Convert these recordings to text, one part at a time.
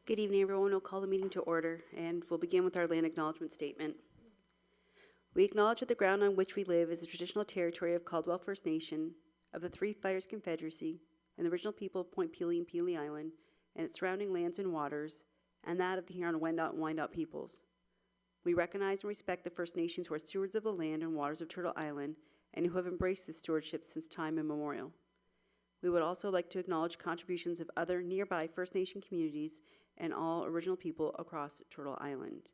Good evening, everyone. We'll call the meeting to order, and we'll begin with our land acknowledgement statement. We acknowledge that the ground on which we live is the traditional territory of Caldwell First Nation, of the Three Fires Confederacy, and the original people of Point Pelee and Pelee Island, and its surrounding lands and waters, and that of the Huron-Wendat and Wyandot peoples. We recognize and respect the First Nations who are stewards of the land and waters of Turtle Island, and who have embraced this stewardship since time immemorial. We would also like to acknowledge contributions of other nearby First Nation communities and all original people across Turtle Island.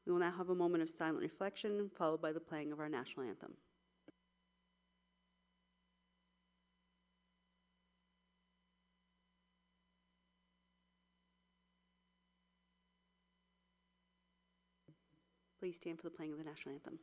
We will now have a moment of silent reflection, followed by the playing of our national anthem. Please stand for the playing of the national anthem.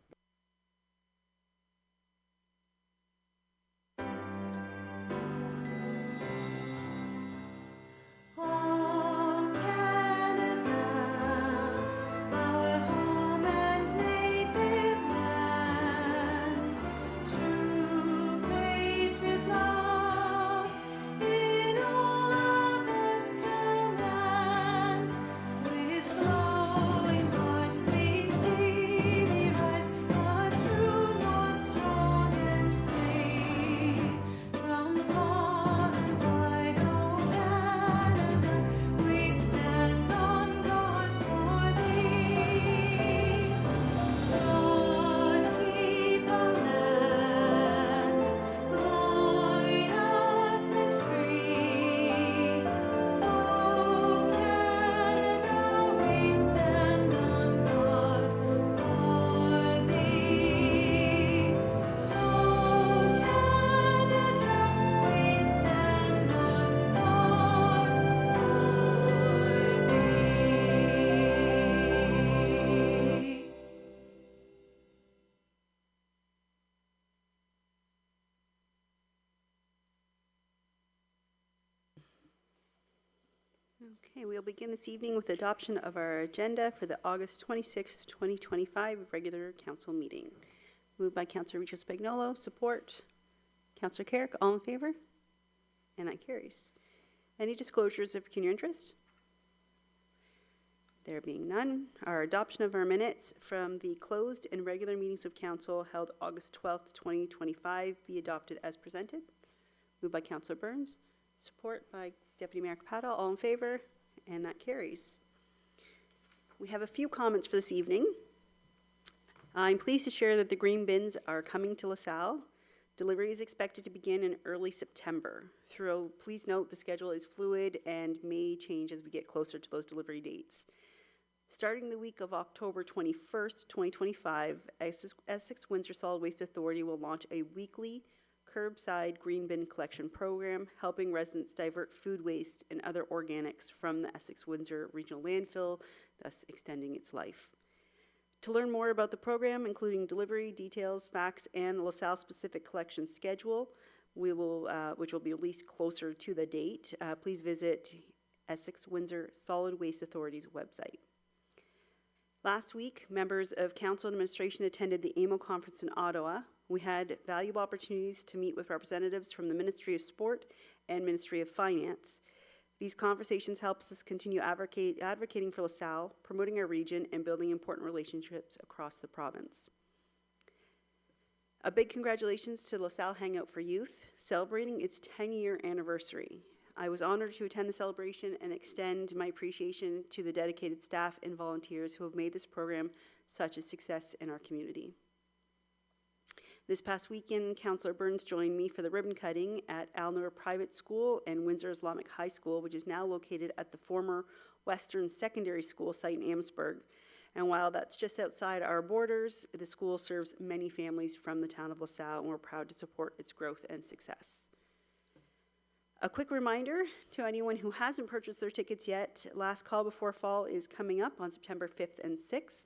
Okay, we'll begin this evening with adoption of our agenda for the August 26th, 2025 regular council meeting. Moved by Councillor Richo Spagnolo, support. Councillor Carrick, all in favor? And that carries. Any disclosures of pecuniary interest? There being none, our adoption of our minutes from the closed and regular meetings of council held August 12th, 2025 be adopted as presented. Moved by Councillor Burns, support by Deputy Mayor Capata, all in favor, and that carries. We have a few comments for this evening. I'm pleased to share that the green bins are coming to LaSalle. Delivery is expected to begin in early September. Please note the schedule is fluid and may change as we get closer to those delivery dates. Starting the week of October 21st, 2025, Essex Windsor Solid Waste Authority will launch a weekly curbside green bin collection program, helping residents divert food waste and other organics from the Essex Windsor Regional Landfill, thus extending its life. To learn more about the program, including delivery details, facts, and the LaSalle specific collection schedule, which will be released closer to the date, please visit Essex Windsor Solid Waste Authority's website. Last week, members of council and administration attended the AMO conference in Ottawa. We had valuable opportunities to meet with representatives from the Ministry of Sport and Ministry of Finance. These conversations help us continue advocating for LaSalle, promoting our region, and building important relationships across the province. A big congratulations to LaSalle Hangout for Youth, celebrating its 10-year anniversary. I was honored to attend the celebration and extend my appreciation to the dedicated staff and volunteers who have made this program such a success in our community. This past weekend, Councillor Burns joined me for the ribbon cutting at Alnor Private School and Windsor Islamic High School, which is now located at the former Western Secondary School site in Amherstburg. And while that's just outside our borders, the school serves many families from the town of LaSalle, and we're proud to support its growth and success. A quick reminder to anyone who hasn't purchased their tickets yet, last call before fall is coming up on September 5th and 6th.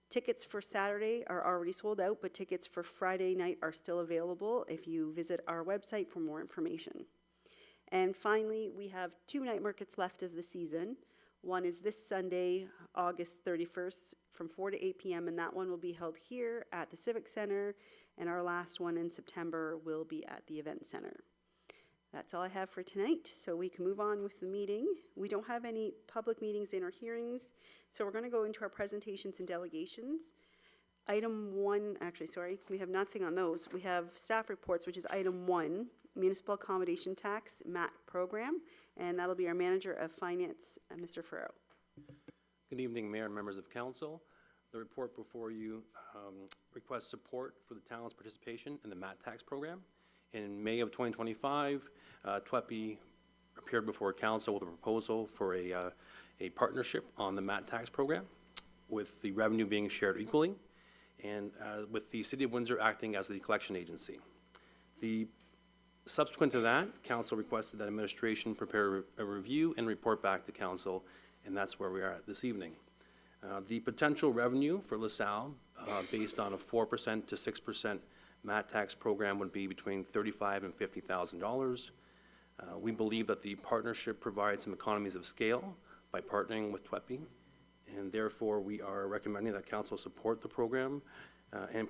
Tickets for Saturday are already sold out, but tickets for Friday night are still available if you visit our website for more information. And finally, we have 2 night markets left of the season. One is this Sunday, August 31st from 4 to 8 p.m. and that one will be held here at the Civic Center, and our last one in September will be at the Event Center. That's all I have for tonight, so we can move on with the meeting. We don't have any public meetings and or hearings, so we're going to go into our presentations and delegations. Item 1, actually, sorry, we have nothing on those. We have staff reports, which is item 1, Municipal Accommodation Tax MAT program, and that'll be our Manager of Finance, Mr. Ferrero. Good evening, Mayor and members of Council. The report before you requests support for the town's participation in the MAT tax program. In May of 2025, TWEPI appeared before Council with a proposal for a partnership on the MAT tax program, with the revenue being shared equally, and with the City of Windsor acting as the collection agency. Subsequent to that, Council requested that administration prepare a review and report back to Council, and that's where we are at this evening. The potential revenue for LaSalle, based on a 4% to 6% MAT tax program, would be between $35,000 and $50,000. We believe that the partnership provides some economies of scale by partnering with TWEPI, and therefore we are recommending that Council support the program,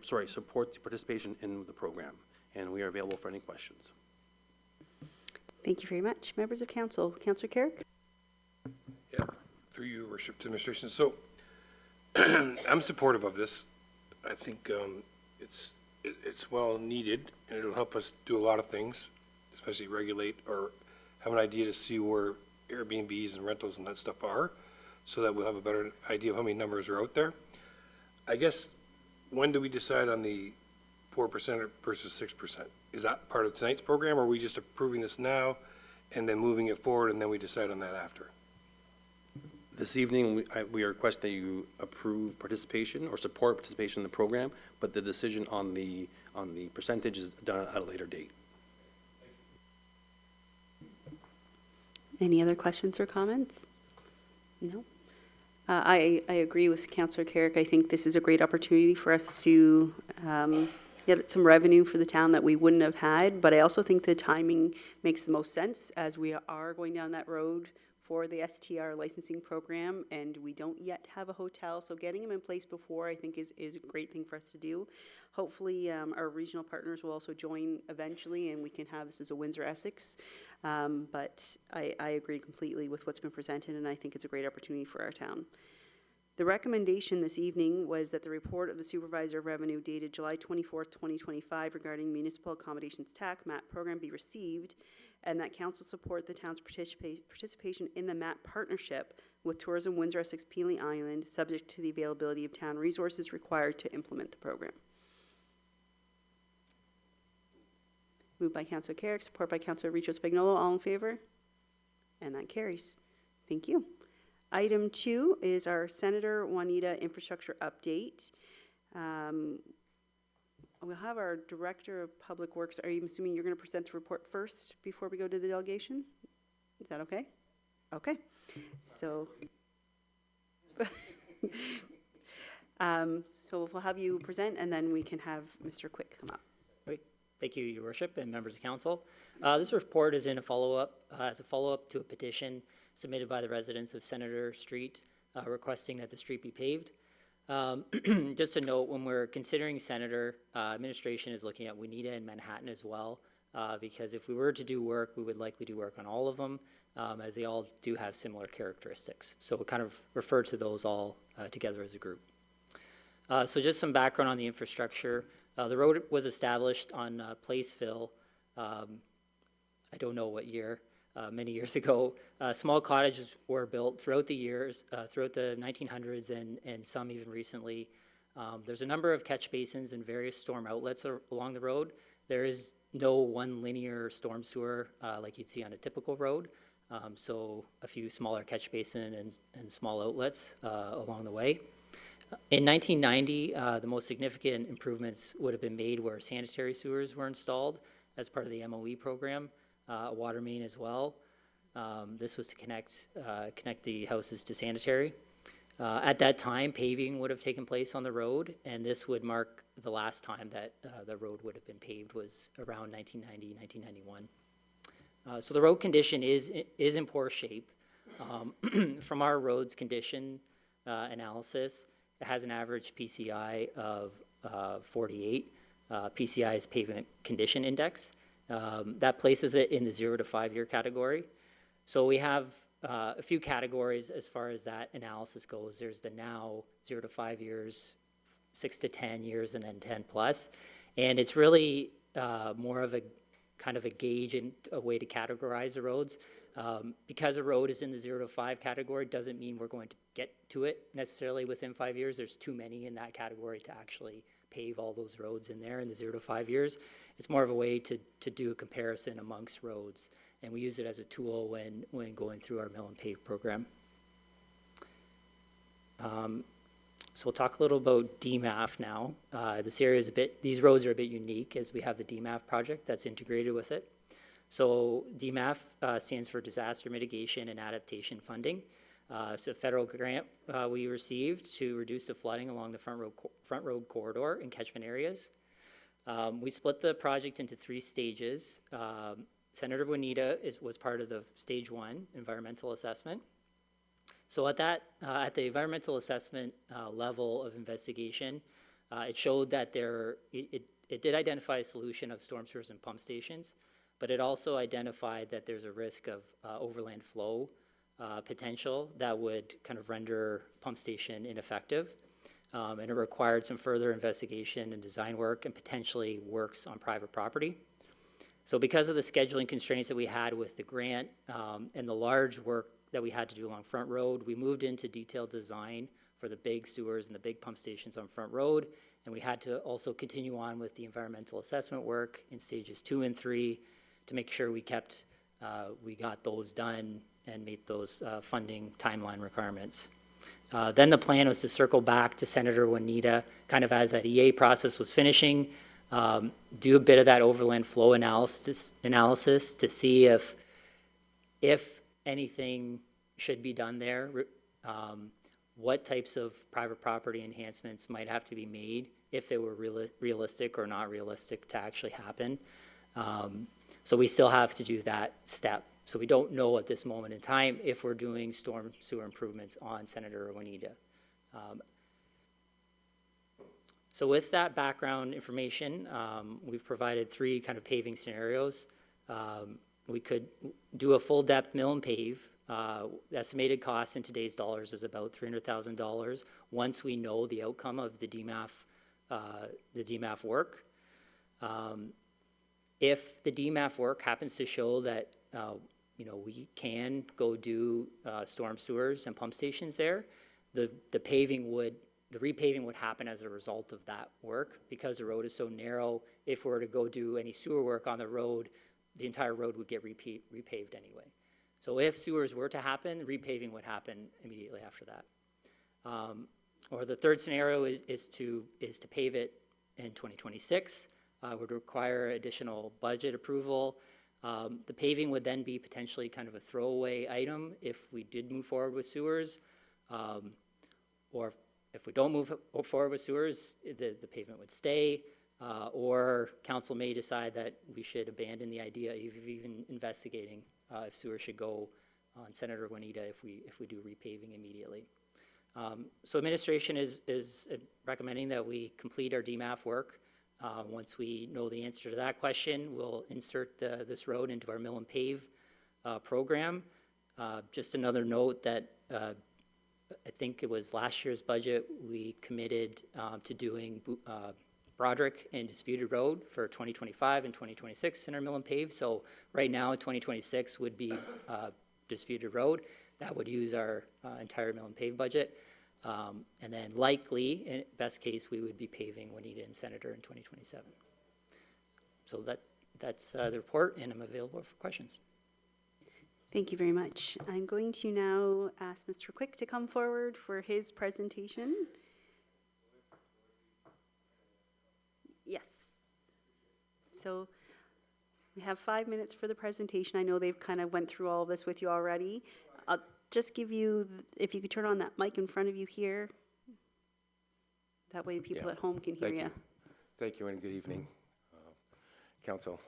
support the participation in the program, and we are available for any questions. Thank you very much. Members of Council, Councillor Carrick. Yeah, through you, Worship, to administration. So I'm supportive of this. I think it's well needed, and it'll help us do a lot of things, especially regulate or have an idea to see where Airbnbs and rentals and that stuff are, so that we'll have a better idea of how many numbers are out there. I guess, when do we decide on the 4% versus 6%? Is that part of tonight's program, or are we just approving this now and then moving it forward, and then we decide on that after? This evening, we are requesting that you approve participation or support participation in the program, but the decision on the percentage is done at a later date. Any other questions or comments? No? I agree with Councillor Carrick. I think this is a great opportunity for us to get some revenue for the town that we wouldn't have had, but I also think the timing makes the most sense, as we are going down that road for the STR licensing program, and we don't yet have a hotel, so getting them in place before, I think, is a great thing for us to do. Hopefully, our regional partners will also join eventually, and we can have this as a Windsor-Essex. But I agree completely with what's been presented, and I think it's a great opportunity for our town. The recommendation this evening was that the report of the Supervisor of Revenue dated July 24th, 2025 regarding Municipal Accommodations Tax MAT program be received, and that Council support the town's participation in the MAT partnership with Tourism Windsor-Essex Pelee Island, subject to the availability of town resources required to implement the program. Moved by Councillor Carrick, support by Councillor Richo-Spagnuolo. All in favor? And that carries. Thank you. Item 2 is our Senator Juanita infrastructure update. We'll have our Director of Public Works. Are you assuming you're going to present the report first before we go to the delegation? Is that okay? Okay. So, so we'll have you present, and then we can have Mr. Quick come up. Great. Thank you, Your Worship and members of Council. This report is in a follow-up, as a follow-up to a petition submitted by the residents of Senator Street requesting that the street be paved. Just to note, when we're considering Senator, administration is looking at Juanita and Manhattan as well, because if we were to do work, we would likely do work on all of them, as they all do have similar characteristics. So we'll kind of refer to those all together as a group. So just some background on the infrastructure. The road was established on Placeville, I don't know what year, many years ago. Small cottages were built throughout the years, throughout the 1900s and some even recently. There's a number of catch basins and various storm outlets along the road. There is no one linear storm sewer like you'd see on a typical road. So a few smaller catch basin and small outlets along the way. In 1990, the most significant improvements would have been made where sanitary sewers were installed as part of the MOE program, a water main as well. This was to connect the houses to sanitary. At that time, paving would have taken place on the road, and this would mark the last time that the road would have been paved was around 1990, 1991. So the road condition is in poor shape. From our roads condition analysis, it has an average PCI of 48. PCI is pavement condition index, That places it in the 0 to 5 year category. So we have a few categories as far as that analysis goes. There's the now 0 to 5 years, 6 to 10 years, and then 10 plus. And it's really more of a kind of a gauge and a way to categorize the roads. Because a road is in the 0 to 5 category doesn't mean we're going to get to it necessarily within 5 years. There's too many in that category to actually pave all those roads in there in the 0 to 5 years. It's more of a way to do a comparison amongst roads, and we use it as a tool when going through our mill and pave program. So we'll talk a little about DMAF now. This area is these roads are a bit unique as we have the DMAF project that's integrated with it. So DMAF stands for Disaster Mitigation and Adaptation Funding. It's a federal grant we received to reduce the flooding along the front road corridor in catchment areas. We split the project into 3 stages. Senator Juanita was part of the stage 1 environmental assessment. So at the environmental assessment level of investigation, it showed that it did identify a solution of storm sewers and pump stations, but it also identified that there's a risk of overland flow potential that would kind of render pump station ineffective. And it required some further investigation and design work and potentially works on private property. So because of the scheduling constraints that we had with the grant and the large work that we had to do along Front Road, we moved into detailed design for the big sewers and the big pump stations on Front Road. And we had to also continue on with the environmental assessment work in stages 2 and 3 to make sure we got those done and meet those funding timeline requirements. Then the plan was to circle back to Senator Juanita, kind of as that EA process was finishing, do a bit of that overland flow analysis to see if anything should be done there, what types of private property enhancements might have to be made, if they were realistic or not realistic to actually happen. So we still have to do that step. So we don't know at this moment in time if we're doing storm sewer improvements on Senator Juanita. So with that background information, we've provided 3 kind of paving scenarios. We could do a full depth mill and pave. The estimated cost in today's dollars is about $300,000 once we know the outcome of the DMAF work. If the DMAF work happens to show that we can go do storm sewers and pump stations there, the repaving would happen as a result of that work. Because the road is so narrow, if we were to go do any sewer work on the road, the entire road would get repaved anyway. So if sewers were to happen, repaving would happen immediately after that. Or the third scenario is to pave it in 2026. Would require additional budget approval. The paving would then be potentially kind of a throwaway item if we did move forward with sewers. Or if we don't move forward with sewers, the pavement would stay. Or council may decide that we should abandon the idea of even investigating if sewers should go on Senator Juanita if we do repaving immediately. So administration is recommending that we complete our DMAF work. Once we know the answer to that question, we'll insert this road into our mill and pave program. Just another note that I think it was last year's budget, we committed to doing Broderick and Disputed Road for 2025 and 2026 in our mill and pave. So right now, 2026 would be Disputed Road. That would use our entire mill and pave budget. And then likely, in best case, we would be paving Juanita and Senator in 2027. So that's the report, and I'm available for questions. Thank you very much. I'm going to now ask Mr. Quick to come forward for his presentation. Yes. So we have 5 minutes for the presentation. I know they've kind of went through all of this with you already. I'll just give you, if you could turn on that mic in front of you here. That way people at home can hear you. Thank you and good evening, Council,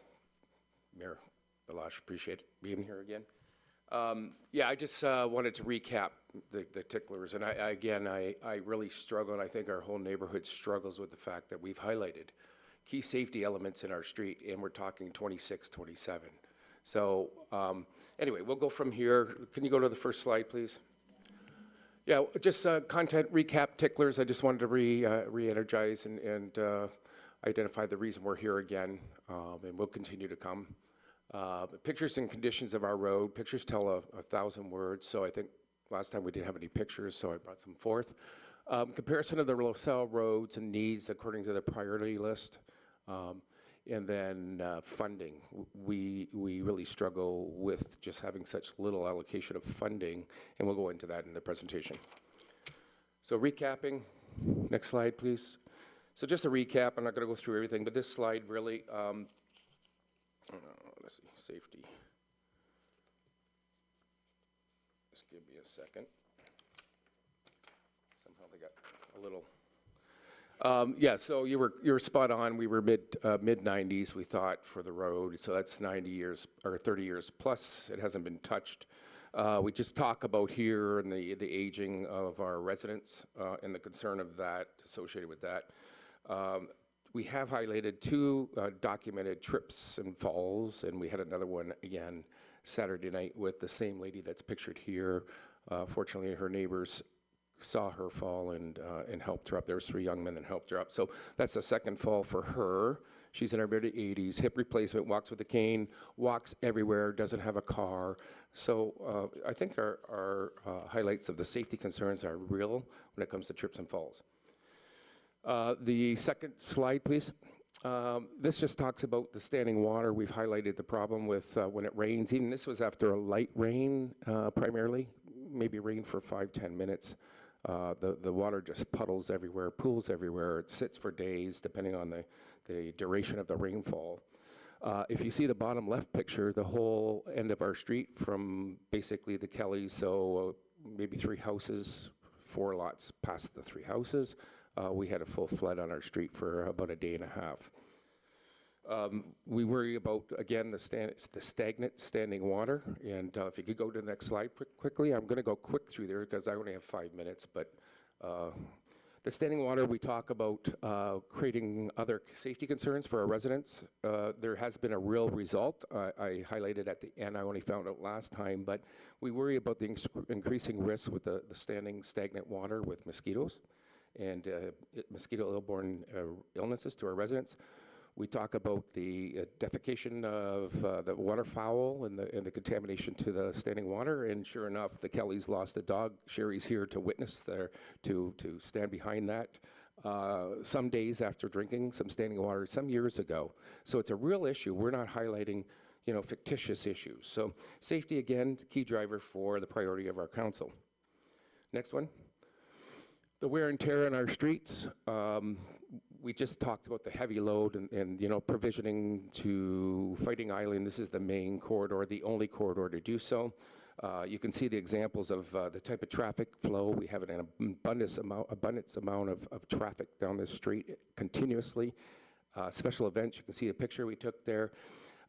Mayor Balash, appreciate being here again. I just wanted to recap the ticklers, and I really struggle, and I think our whole neighborhood struggles with the fact that we've highlighted key safety elements in our street, and we're talking 26, 27. So anyway, we'll go from here. Can you go to the first slide, please? Yeah, just content recap ticklers. I just wanted to re-energize and identify the reason we're here again, and we'll continue to come. Pictures and conditions of our road. Pictures tell 1,000 words, so I think last time we didn't have any pictures, so I brought some forth. Comparison of the LaSalle roads and needs according to the priority list. And then funding. We really struggle with just having such little allocation of funding, and we'll go into that in the presentation. So recapping, next slide, please. So just a recap, I'm not going to go through everything, but this slide really, let's see, safety. Just give me a second. Somehow they got a little. Yeah, so you were spot on. We were mid 90s, we thought, for the road. So that's 90 years or 30 years plus. It hasn't been touched. We just talk about here and the aging of our residents and the concern of that associated with that. We have highlighted 2 documented trips and falls, and we had another one again Saturday night with the same lady that's pictured here. Fortunately, her neighbors saw her fall and helped her up. There was 3 young men that helped her up. So that's the second fall for her. She's in her mid-80s, hip replacement, walks with a cane, walks everywhere, doesn't have a car. So I think our highlights of the safety concerns are real when it comes to trips and falls. The second slide, please. This just talks about the standing water. We've highlighted the problem with when it rains. Even this was after a light rain primarily, maybe rain for 5-10 minutes. The water just puddles everywhere, pools everywhere. It sits for days, depending on the duration of the rainfall. If you see the bottom left picture, the whole end of our street from basically the Kellys, so maybe 3 houses, 4 lots past the 3 houses, we had a full flood on our street for about a day and a half. We worry about, again, the stagnant standing water. And if you could go to the next slide quickly. I'm going to go quick through there because I only have 5 minutes. But the standing water, we talk about creating other safety concerns for our residents. There has been a real result. I highlighted at the end. I only found out last time. But we worry about the increasing risk with the standing stagnant water with mosquitoes and mosquito-borne illnesses to our residents. We talk about the defecation of the waterfowl and the contamination to the standing water. And sure enough, the Kellys lost a dog. Sherry's here to witness to stand behind that. Some days after drinking some standing water some years ago. So it's a real issue. We're not highlighting, fictitious issues. So safety, again, key driver for the priority of our council. Next one. The wear and tear on our streets. We just talked about the heavy load and provisioning to Fighting Island. This is the main corridor, the only corridor to do so. You can see the examples of the type of traffic flow. We have an abundance amount of traffic down this street continuously. Special events, you can see a picture we took there.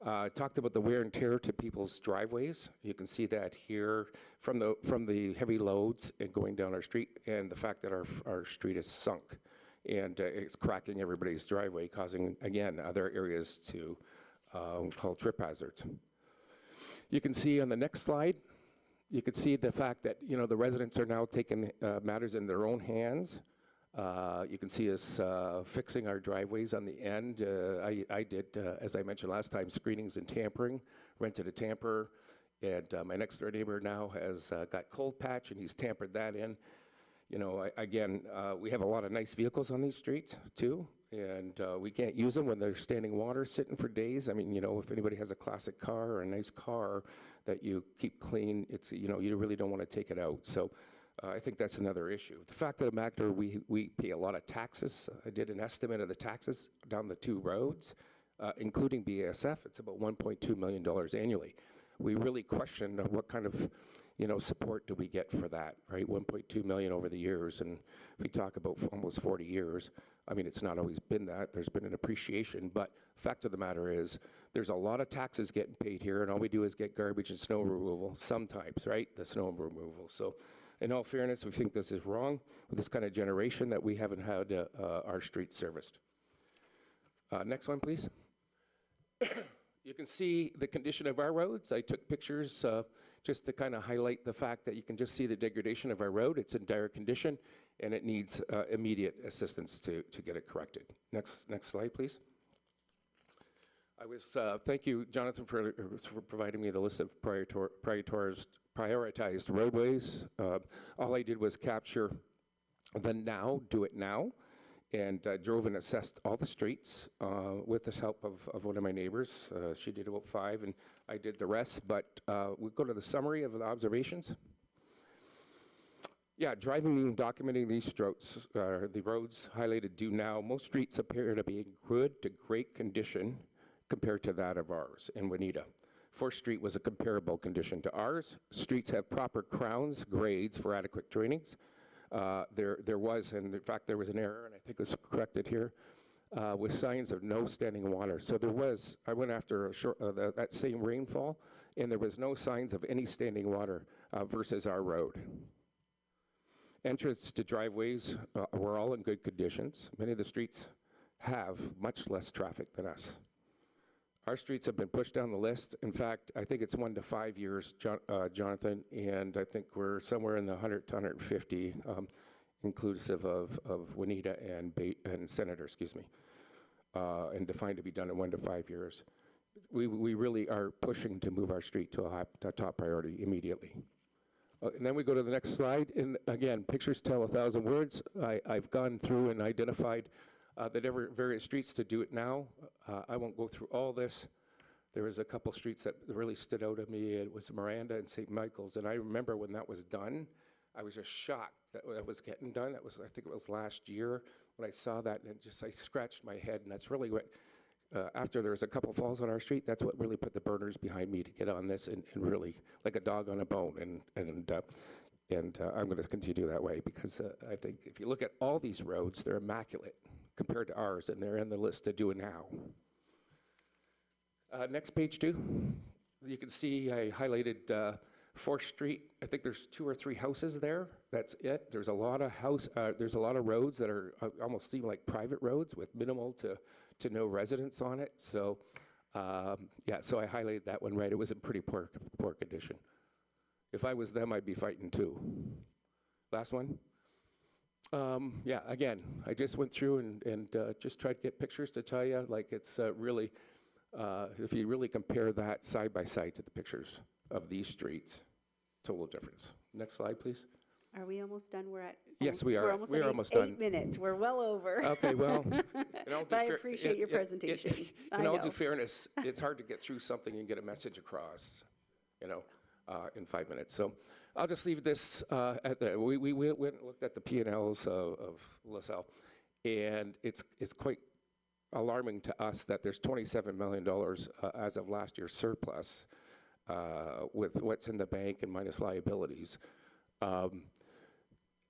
Talked about the wear and tear to people's driveways. You can see that here from the heavy loads and going down our street, and the fact that our street is sunk. And it's cracking everybody's driveway, causing, again, other areas to call trip hazards. You can see on the next slide, you can see the fact that, the residents are now taking matters in their own hands. You can see us fixing our driveways on the end. I did, as I mentioned last time, screenings and tampering, rented a tamper, and my next door neighbor now has got cold patch, and he's tampered that in. We have a lot of nice vehicles on these streets, too, and we can't use them when there's standing water sitting for days. I mean, if anybody has a classic car or a nice car that you keep clean, it's, you really don't want to take it out. So I think that's another issue. The fact of the matter, we pay a lot of taxes. I did an estimate of the taxes down the 2 roads, including BASF. It's about $1.2 million annually. We really question what kind of support do we get for that, right? 1.2 million over the years, and if we talk about almost 40 years, I mean, it's not always been that. There's been an appreciation, but fact of the matter is there's a lot of taxes getting paid here, and all we do is get garbage and snow removal sometimes, right? The snow removal. So in all fairness, we think this is wrong with this kind of generation that we haven't had our streets serviced. Next one, please. You can see the condition of our roads. I took pictures just to kind of highlight the fact that you can just see the degradation of our road. It's in dire condition, and it needs immediate assistance to get it corrected. Next slide, please. Thank you, Jonathan, for providing me the list of prioritized roadways. All I did was capture the now, do it now, and drove and assessed all the streets with the help of one of my neighbors. She did about 5, and I did the rest, but we'll go to the summary of the observations. Yeah, driving and documenting these strokes, the roads highlighted do now. Most streets appear to be in good to great condition compared to that of ours in Juanita. 4th Street was a comparable condition to ours. Streets have proper crowns, grades for adequate drainings. There was, and in fact, there was an error, and I think it was corrected here, with signs of no standing water. So there was, I went after that same rainfall, and there was no signs of any standing water versus our road. Entrance to driveways were all in good conditions. Many of the streets have much less traffic than us. Our streets have been pushed down the list. In fact, I think it's 1 to 5 years, Jonathan, and I think we're somewhere in the 100 to 150, inclusive of Juanita and Senator, excuse me, and defined to be done in 1 to 5 years. We really are pushing to move our street to a top priority immediately. And then we go to the next slide, and again, pictures tell 1,000 words. I've gone through and identified the various streets to do it now. I won't go through all this. There was a couple streets that really stood out at me. It was Miranda and St. Michael's, and I remember when that was done, I was just shocked that that was getting done. That was, I think it was last year when I saw that, and I scratched my head, and that's really what, after there was a couple falls on our street, that's what really put the burners behind me to get on this and really, like a dog on a bone, and I'm going to continue that way because I think if you look at all these roads, they're immaculate compared to ours, and they're in the list to do it now. Next, page 2. You can see I highlighted 4th Street. I think there's 2 or 3 houses there. That's it. There's a lot of there's a lot of roads that are almost seem like private roads with minimal to no residents on it. So, yeah, so I highlighted that one right. It was in pretty poor condition. If I was them, I'd be fighting too. Last one. Yeah, again, I just went through and just tried to get pictures to tell you, like it's really, if you really compare that side by side to the pictures of these streets, total difference. Next slide, please. Are we almost done? We're at. Yes, we are. We're almost We are at almost 8 done. minutes. We're well over. Okay, well, But I appreciate your presentation. In I all know. due fairness, it's hard to get through something and get a message across, in 5 minutes. So I'll just leave this at that. We went and looked at the P&Ls of LaSalle, and it's quite alarming to us that there's $27 million as of last year's surplus with what's in the bank and minus liabilities.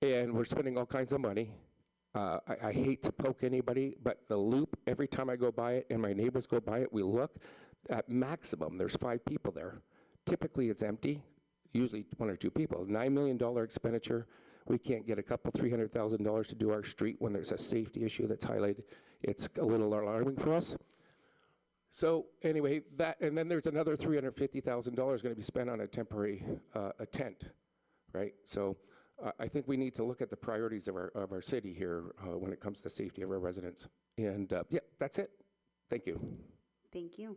And we're spending all kinds of money. I hate to poke anybody, but the loop, every time I go by it and my neighbors go by it, we look at maximum, there's 5 people there. Typically it's empty, usually 1 or 2 people. $9 million expenditure. We can't get a couple $300,000 to do our street when there's a safety issue that's highlighted. It's a little alarming for us. So anyway, and then there's another $350,000 going to be spent on a temporary a tent, right? So I think we need to look at the priorities of our city here when it comes to safety of our residents. And yeah, that's it. Thank you. Thank you.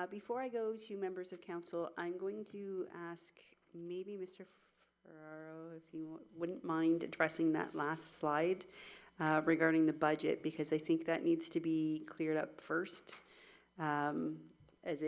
Before I go to members of council, I'm going to ask maybe Mr. Ferraro, if you wouldn't mind addressing that last slide regarding the budget, because I think that needs to be cleared up first, as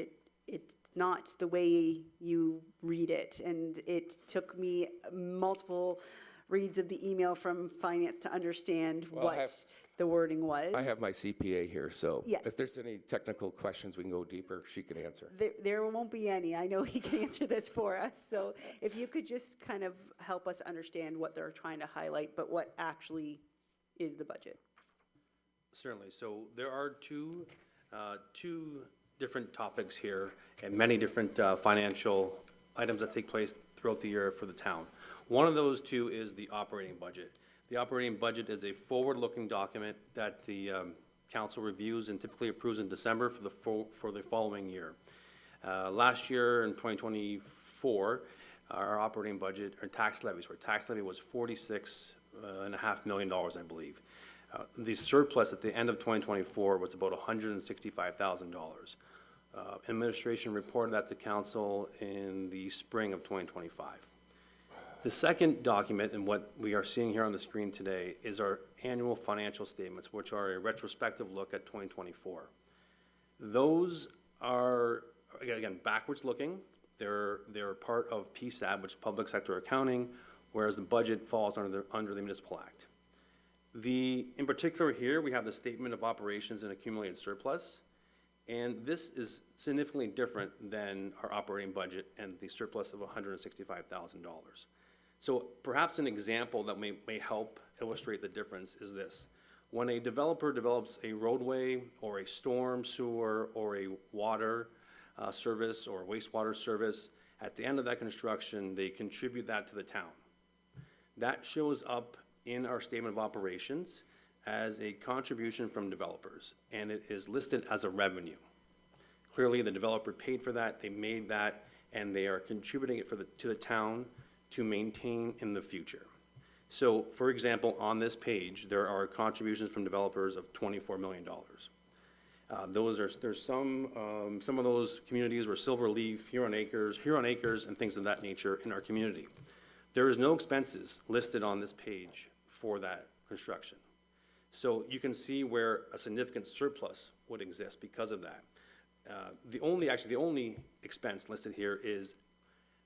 it's not the way you read it. And it took me multiple reads of the email from finance to understand Well, what the wording was. I have my CPA here, so Yes. if there's any technical questions, we can go deeper. She can answer. There won't be any. I know he can answer this for us. So if you could just kind of help us understand what they're trying to highlight, but what actually is the budget. Certainly. So there are two different topics here and many different financial items that take place throughout the year for the town. One of those 2 is the operating budget. The operating budget is a forward-looking document that the council reviews and typically approves in December for the following year. Last year, in 2024, our operating budget, our tax levy was $46.5 million, I believe. The surplus at the end of 2024 was about $165,000. Administration reported that to council in the spring of 2025. The second document, and what we are seeing here on the screen today, is our annual financial statements, which are a retrospective look at 2024. Those are, again, backwards looking. They're part of PSAB, which is Public Sector Accounting, whereas the budget falls under the Municipal Act. In particular here, we have the Statement of Operations and Accumulated Surplus, and this is significantly different than our operating budget and the surplus of $165,000. So perhaps an example that may help illustrate the difference is this. When a developer develops a roadway or a storm sewer or a water service or wastewater service, at the end of that construction, they contribute that to the town. That shows up in our statement of operations as a contribution from developers, and it is listed as a revenue. Clearly, the developer paid for that, they made that, and they are contributing it to the town to maintain in the future. So, for example, on this page, there are contributions from developers of $24 million. There's some of those communities were Silverleaf, Huron Acres, and things of that nature in our community. There is no expenses listed on this page for that construction. So you can see where a significant surplus would exist because of that. The only expense listed here is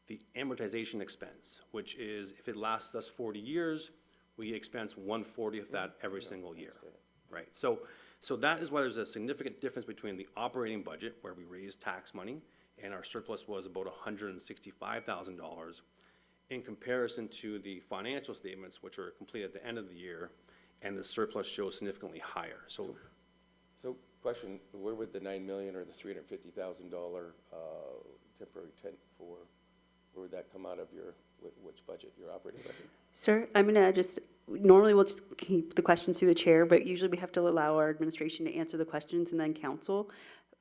the amortization expense, which is if it lasts us 40 years, we expense 1/40 of that every single year, right? So that is why there's a significant difference between the operating budget, where we raised tax money, and our surplus was about $165,000, in comparison to the financial statements, which are complete at the end of the year, and the surplus shows significantly higher. So Question, where would the $9 million or the $350,000 temporary tent for, where would that come out of which budget, your operating budget? Sir, I'm going to normally we'll just keep the questions through the chair, but usually we have to allow our administration to answer the questions and then council.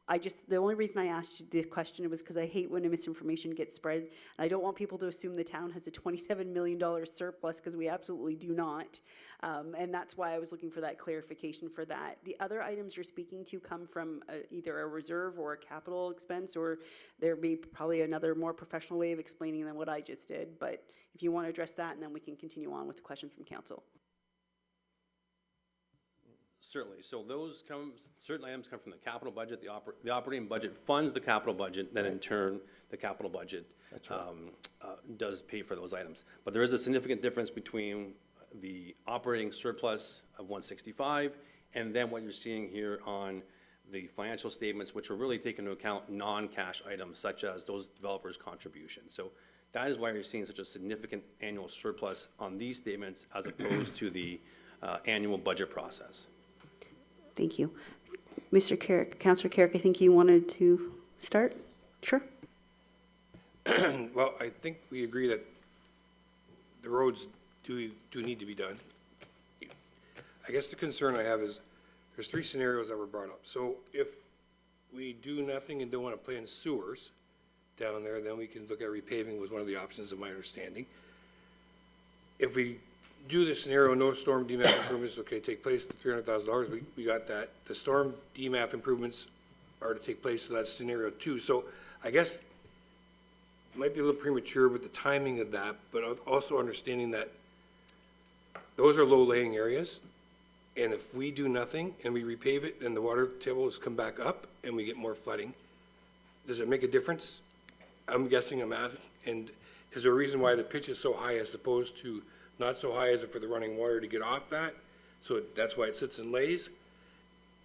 The only reason I asked you the question was because I hate when misinformation gets spread. And I don't want people to assume the town has a $27 million surplus, because we absolutely do not. And that's why I was looking for that clarification for that. The other items you're speaking to come from either a reserve or a capital expense, or there may probably another more professional way of explaining than what I just did. But if you want to address that, and then we can continue on with the questions from council. certainly, so certain items come from the capital budget, the operating budget funds the capital budget, then in turn, the capital budget does pay for those items. But there is a significant difference between the operating surplus of 165 and then what you're seeing here on the financial statements, which are really taking into account non-cash items such as those developers' contributions. So that is why you're seeing such a significant annual surplus on these statements as opposed to the annual budget process. Thank you. Mr. Carrick, Councillor Carrick, I think you wanted to start? Sure. Well, I think we agree that the roads do need to be done. I guess the concern I have is there's three scenarios that were brought up. So if we do nothing and don't want to play in sewers down there, then we can look at repaving was one of the options, of my understanding. If we do the scenario, no storm DMAP improvements, okay, take place, the $300,000, we got that. The storm DMAP improvements are to take place, so that's scenario 2. So I guess it might be a little premature with the timing of that, but also understanding that those are low-laying areas, and if we do nothing and we repave it and the water table has come back up and we get more flooding, does it make a difference? I'm guessing I'm asking, and is there a reason why the pitch is so high as opposed to not so high as it for the running water to get off that? So that's why it sits and lays.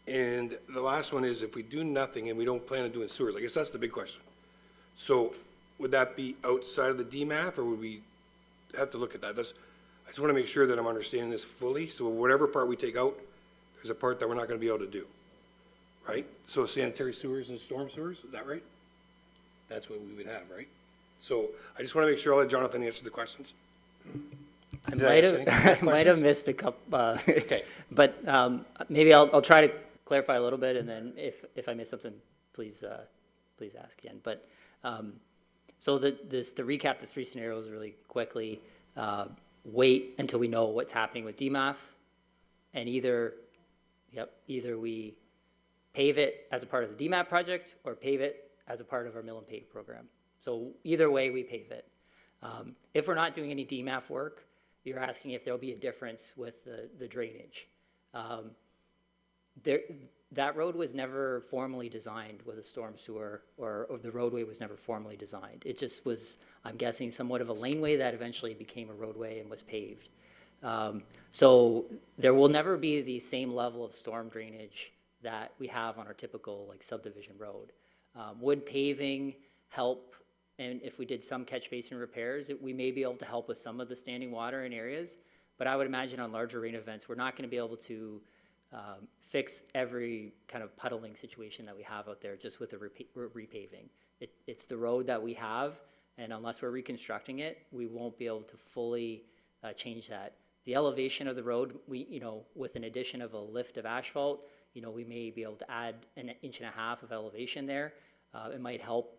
And the last one is if we do nothing and we don't plan on doing sewers, I guess that's the big question. So would that be outside of the DMAF, or would we have to look at that? I just want to make sure that I'm understanding this fully. So whatever part we take out, there's a part that we're not going to be able to do, right? So sanitary sewers and storm sewers, is that right? That's what we would have, right? So I just want to make sure I'll let Jonathan answer the questions. I might have missed a couple, but maybe I'll try to clarify a little bit, and then if I miss something, please ask again. But, so to recap the three scenarios really quickly, wait until we know what's happening with DMAF, and either we pave it as a part of the DMAP project or pave it as a part of our mill and pave program. So either way, we pave it. If we're not doing any DMAP work, you're asking if there'll be a difference with the drainage. That road was never formally designed with a storm sewer, or the roadway was never formally designed. It just was, I'm guessing, somewhat of a laneway that eventually became a roadway and was paved. So there will never be the same level of storm drainage that we have on our typical like subdivision road. Would paving help? And if we did some catch basin repairs, we may be able to help with some of the standing water in areas. But I would imagine on larger rain events, we're not going to be able to fix every kind of puddling situation that we have out there just with the repaving. It's the road that we have, and unless we're reconstructing it, we won't be able to fully change that. The elevation of the road, with an addition of a lift of asphalt, we may be able to add an inch and a half of elevation there. It might help,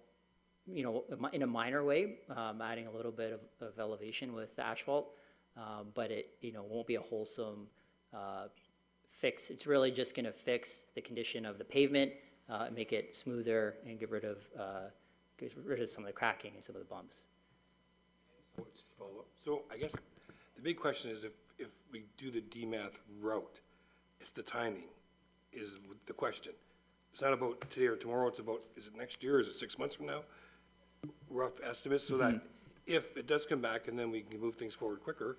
in a minor way, adding a little bit of elevation with the asphalt, but it, won't be a wholesome fix. It's really just going to fix the condition of the pavement, and make it smoother and get rid of some of the cracking and some of the bumps. Just follow up. So I guess the big question is if we do the DMAT route, it's the timing is the question. It's not about today or tomorrow, it's about, is it next year, is it 6 months from now? Rough estimates, so that if it does come back and then we can move things forward quicker,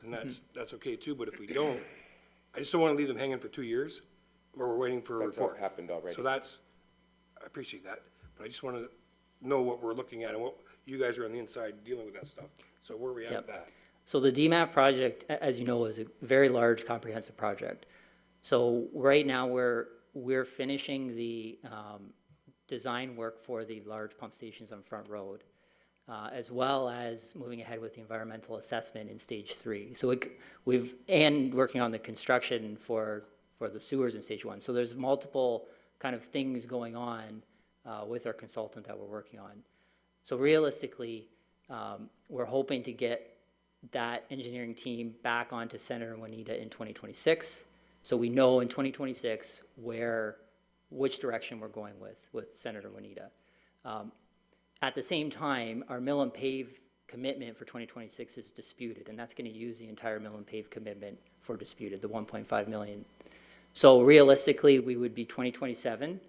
then that's okay too, but if we don't, I just don't want to leave them hanging for 2 years, where we're waiting for a That's report. happened already. So I appreciate that, but I just want to know what we're looking at and what, you guys are on the inside dealing with that stuff, so where are we at with that? So the DMAP project, as you know, is a very large comprehensive project. So right now, we're finishing the design work for the large pump stations on Front Road, as well as moving ahead with the environmental assessment in stage 3. So and working on the construction for the sewers in stage 1. So there's multiple kind of things going on with our consultant that we're working on. So realistically, we're hoping to get that engineering team back onto Senator Juanita in 2026. So we know in 2026 which direction we're going with Senator Juanita. At the same time, our mill and pave commitment for 2026 is disputed, and that's going to use the entire mill and pave commitment for disputed, the 1.5 million. So realistically, we would be 2027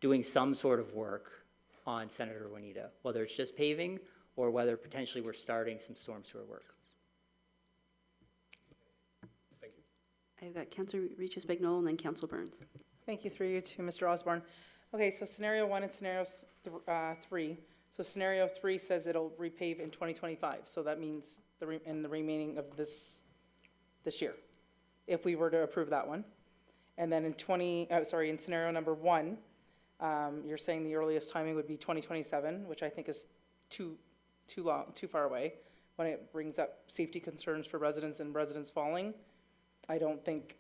doing some sort of work on Senator Juanita, whether it's just paving or whether potentially we're starting some storm sewer work. I've got Councilor Regis Bagnol and then Councilor Burns. Thank you, through you to Mr. Osborne. Okay, so scenario 1 and scenario 3. So scenario 3 says it'll repave in 2025, so that means in the remaining of this year, if we were to approve that one. And then in scenario number 1, you're saying the earliest timing would be 2027, which I think is too far away, when it brings up safety concerns for residents and residents falling. I don't think,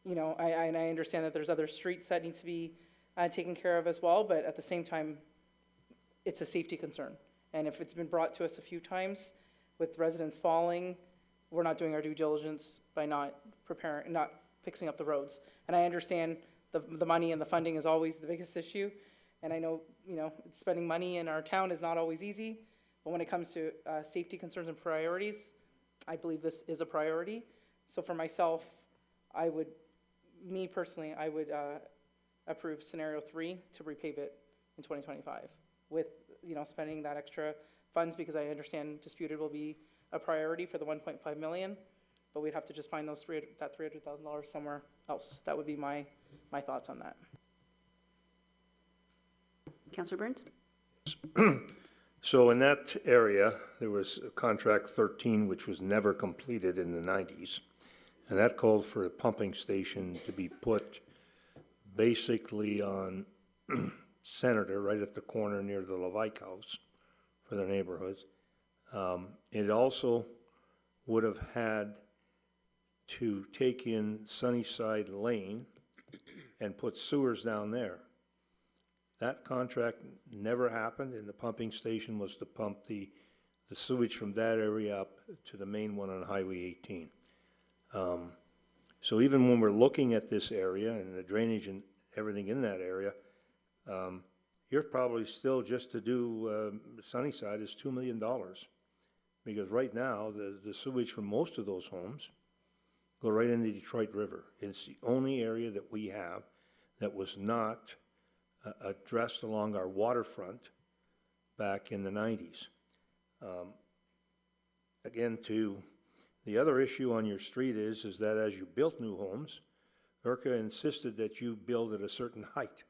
and I understand that there's other streets that need to be taken care of as well, but at the same time, it's a safety concern. And if it's been brought to us a few times with residents falling, we're not doing our due diligence by not fixing up the roads. And I understand the money and the funding is always the biggest issue. And I know, spending money in our town is not always easy, but when it comes to safety concerns and priorities, I believe this is a priority. So for myself, I would approve scenario 3 to repave it in 2025 with, spending that extra funds, because I understand disputed will be a priority for the 1.5 million, but we'd have to just find that $300,000 somewhere else. That would be my thoughts on that. Councilor Burns? So in that area, there was contract 13, which was never completed in the 90s. And that called for a pumping station to be put basically on Senator, right at the corner near the Levike House for the neighborhoods. It also would have had to take in Sunnyside Lane and put sewers down there. That contract never happened, and the pumping station was to pump the sewage from that area up to the main one on Highway 18. So even when we're looking at this area and the drainage and everything in that area, you're probably still, just to do Sunnyside, is $2 million. Because right now, the sewage from most of those homes go right into the Detroit River. It's the only area that we have that was not addressed along our waterfront back in the 90s. Again, to the other issue on your street is that as you built new homes, ERCA insisted that you build at a certain height.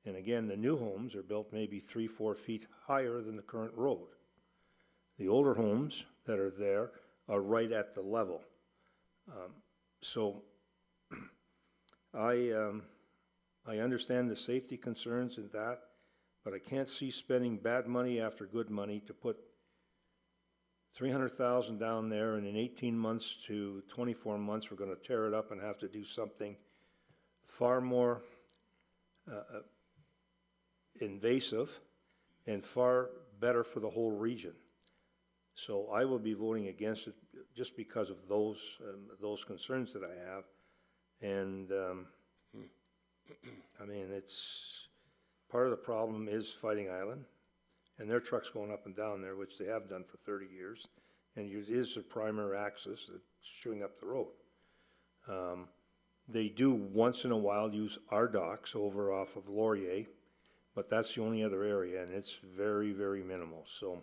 And again, the new homes are built maybe 3-4 feet higher than the current road. The older homes that are there are right at the level. So I understand the safety concerns in that, but I can't see spending bad money after good money to put $300,000 down there, and in 18 months to 24 months, we're going to tear it up and have to do something far more invasive and far better for the whole region. So I will be voting against it just because of those concerns that I have. And I mean, it's part of the problem is Fighting Island, and their trucks going up and down there, which they have done for 30 years, and it is the primary access that's chewing up the road. They do once in a while use our docks over off of Laurier, but that's the only other area, and it's very, very minimal. So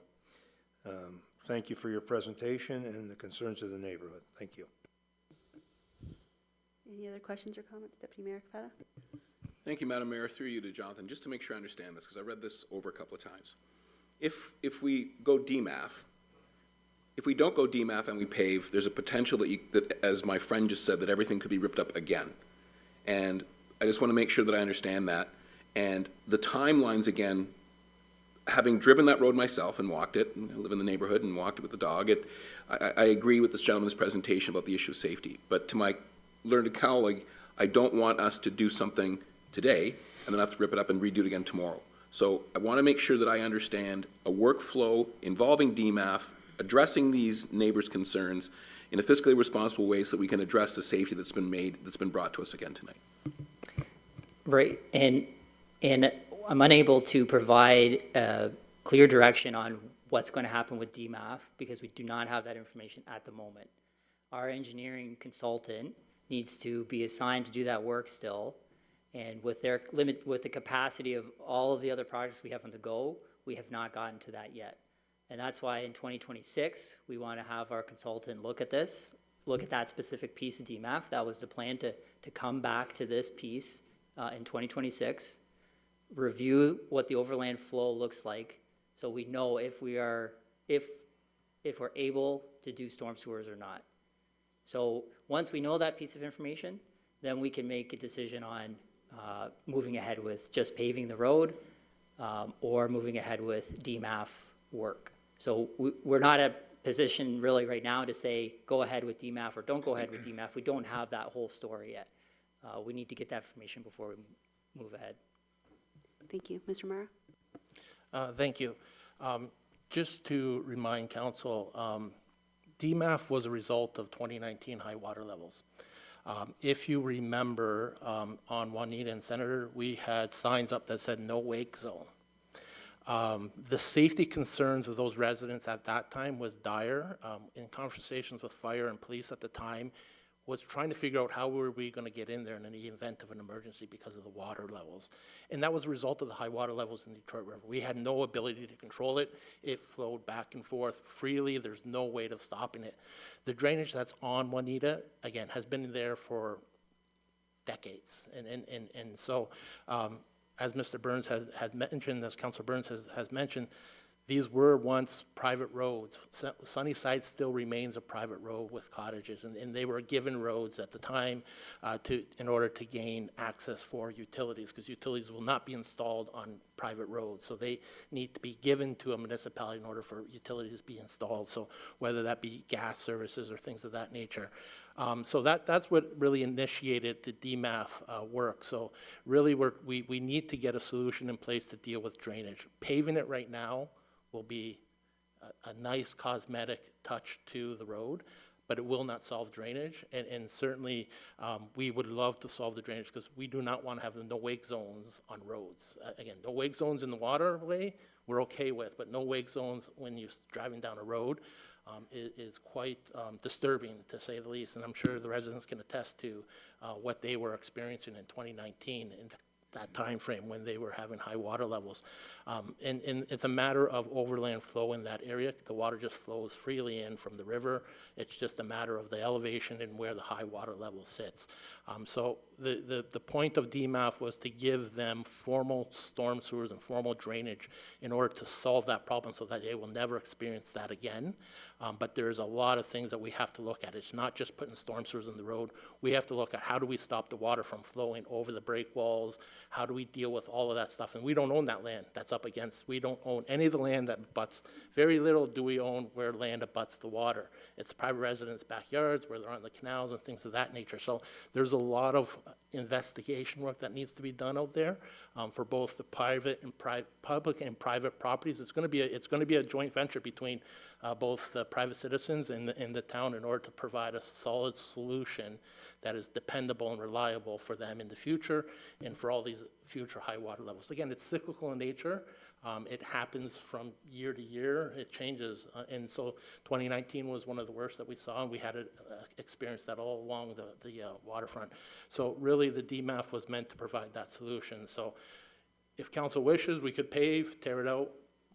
thank you for your presentation and the concerns of the neighborhood. Thank you. Any other questions or comments, Deputy Mayor Capata? Thank you, Madam Mayor. Through you to Jonathan, just to make sure I understand this, because I read this over a couple of times. If we go DMAF, if we don't go DMAF and we pave, there's a potential that, as my friend just said, that everything could be ripped up again. And I just want to make sure that I understand that. And the timelines, again, having driven that road myself and walked it, and I live in the neighborhood and walked it with the dog, I agree with this gentleman's presentation about the issue of safety. But to my learned colleague, I don't want us to do something today and then have to rip it up and redo it again tomorrow. So I want to make sure that I understand a workflow involving DMAF, addressing these neighbors' concerns in a fiscally responsible way so that we can address the safety that's been brought to us again tonight. Right, and I'm unable to provide clear direction on what's going to happen with DMAF because we do not have that information at the moment. Our engineering consultant needs to be assigned to do that work still, and with their with the capacity of all of the other projects we have on the go, we have not gotten to that yet. And that's why in 2026, we want to have our consultant look at this, look at that specific piece of DMAF. That was the plan to come back to this piece in 2026, review what the overland flow looks like, so we know if we're able to do storm sewers or not. So once we know that piece of information, then we can make a decision on moving ahead with just paving the road or moving ahead with DMAF work. So we're not in a position really right now to say go ahead with DMAF or don't go ahead with DMAF. We don't have that whole story yet. We need to get that information before we move ahead. Thank you. Mr. Mara? Thank you. Just to remind council, DMAF was a result of 2019 high water levels. If you remember, on Juanita and Senator, we had signs up that said no wake zone. The safety concerns of those residents at that time was dire. In conversations with fire and police at the time, was trying to figure out how were we going to get in there in the event of an emergency because of the water levels. And that was a result of the high water levels in the Detroit River. We had no ability to control it. It flowed back and forth freely. There's no way of stopping it. The drainage that's on Juanita, again, has been there for decades. And so, as Mr. Burns has mentioned, as Councilor Burns has mentioned, these were once private roads. Sunnyside still remains a private road with cottages, and they were given roads at the time in order to gain access for utilities, because utilities will not be installed on private roads. So they need to be given to a municipality in order for utilities to be installed. So whether that be gas services or things of that nature. So that's what really initiated the DMAF work. So really, we need to get a solution in place to deal with drainage. Paving it right now will be a nice cosmetic touch to the road, but it will not solve drainage. And certainly, we would love to solve the drainage because we do not want to have no wake zones on roads. Again, no wake zones in the waterway, we're okay with, but no wake zones when you're driving down a road is quite disturbing, to say the least. And I'm sure the residents can attest to what they were experiencing in 2019 in that time frame when they were having high water levels. And it's a matter of overland flow in that area. The water just flows freely in from the river. It's just a matter of the elevation and where the high water level sits. So the point of DMAF was to give them formal storm sewers and formal drainage in order to solve that problem so that they will never experience that again. But there's a lot of things that we have to look at. It's not just putting storm sewers in the road. We have to look at how do we stop the water from flowing over the break walls? How do we deal with all of that stuff? And we don't own that land that's up against. We don't own any of the land that butts. Very little do we own where land abuts the water. It's private residents' backyards where they're on the canals and things of that nature. So there's a lot of investigation work that needs to be done out there for both the public and private properties. It's going to be a joint venture between both the private citizens and the town in order to provide a solid solution that is dependable and reliable for them in the future and for all these future high water levels. Again, it's cyclical in nature. It happens from year to year. It changes. And so 2019 was one of the worst that we saw, and we had experienced that all along the waterfront. So really, the DMAF was meant to provide that solution. So if council wishes, we could pave, tear it out,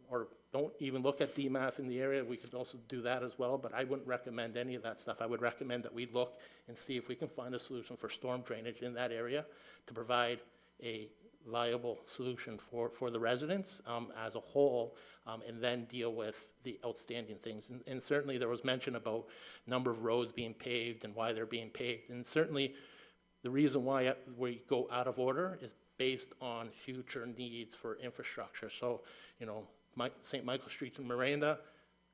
or don't even look at DMAF in the area. We could also do that as well, but I wouldn't recommend any of that stuff. I would recommend that we look and see if we can find a solution for storm drainage in that area to provide a viable solution for the residents as a whole, and then deal with the outstanding things. And certainly there was mention about number of roads being paved and why they're being paved. And certainly the reason why we go out of order is based on future needs for infrastructure. So, you know, St. Michael Street in Miranda,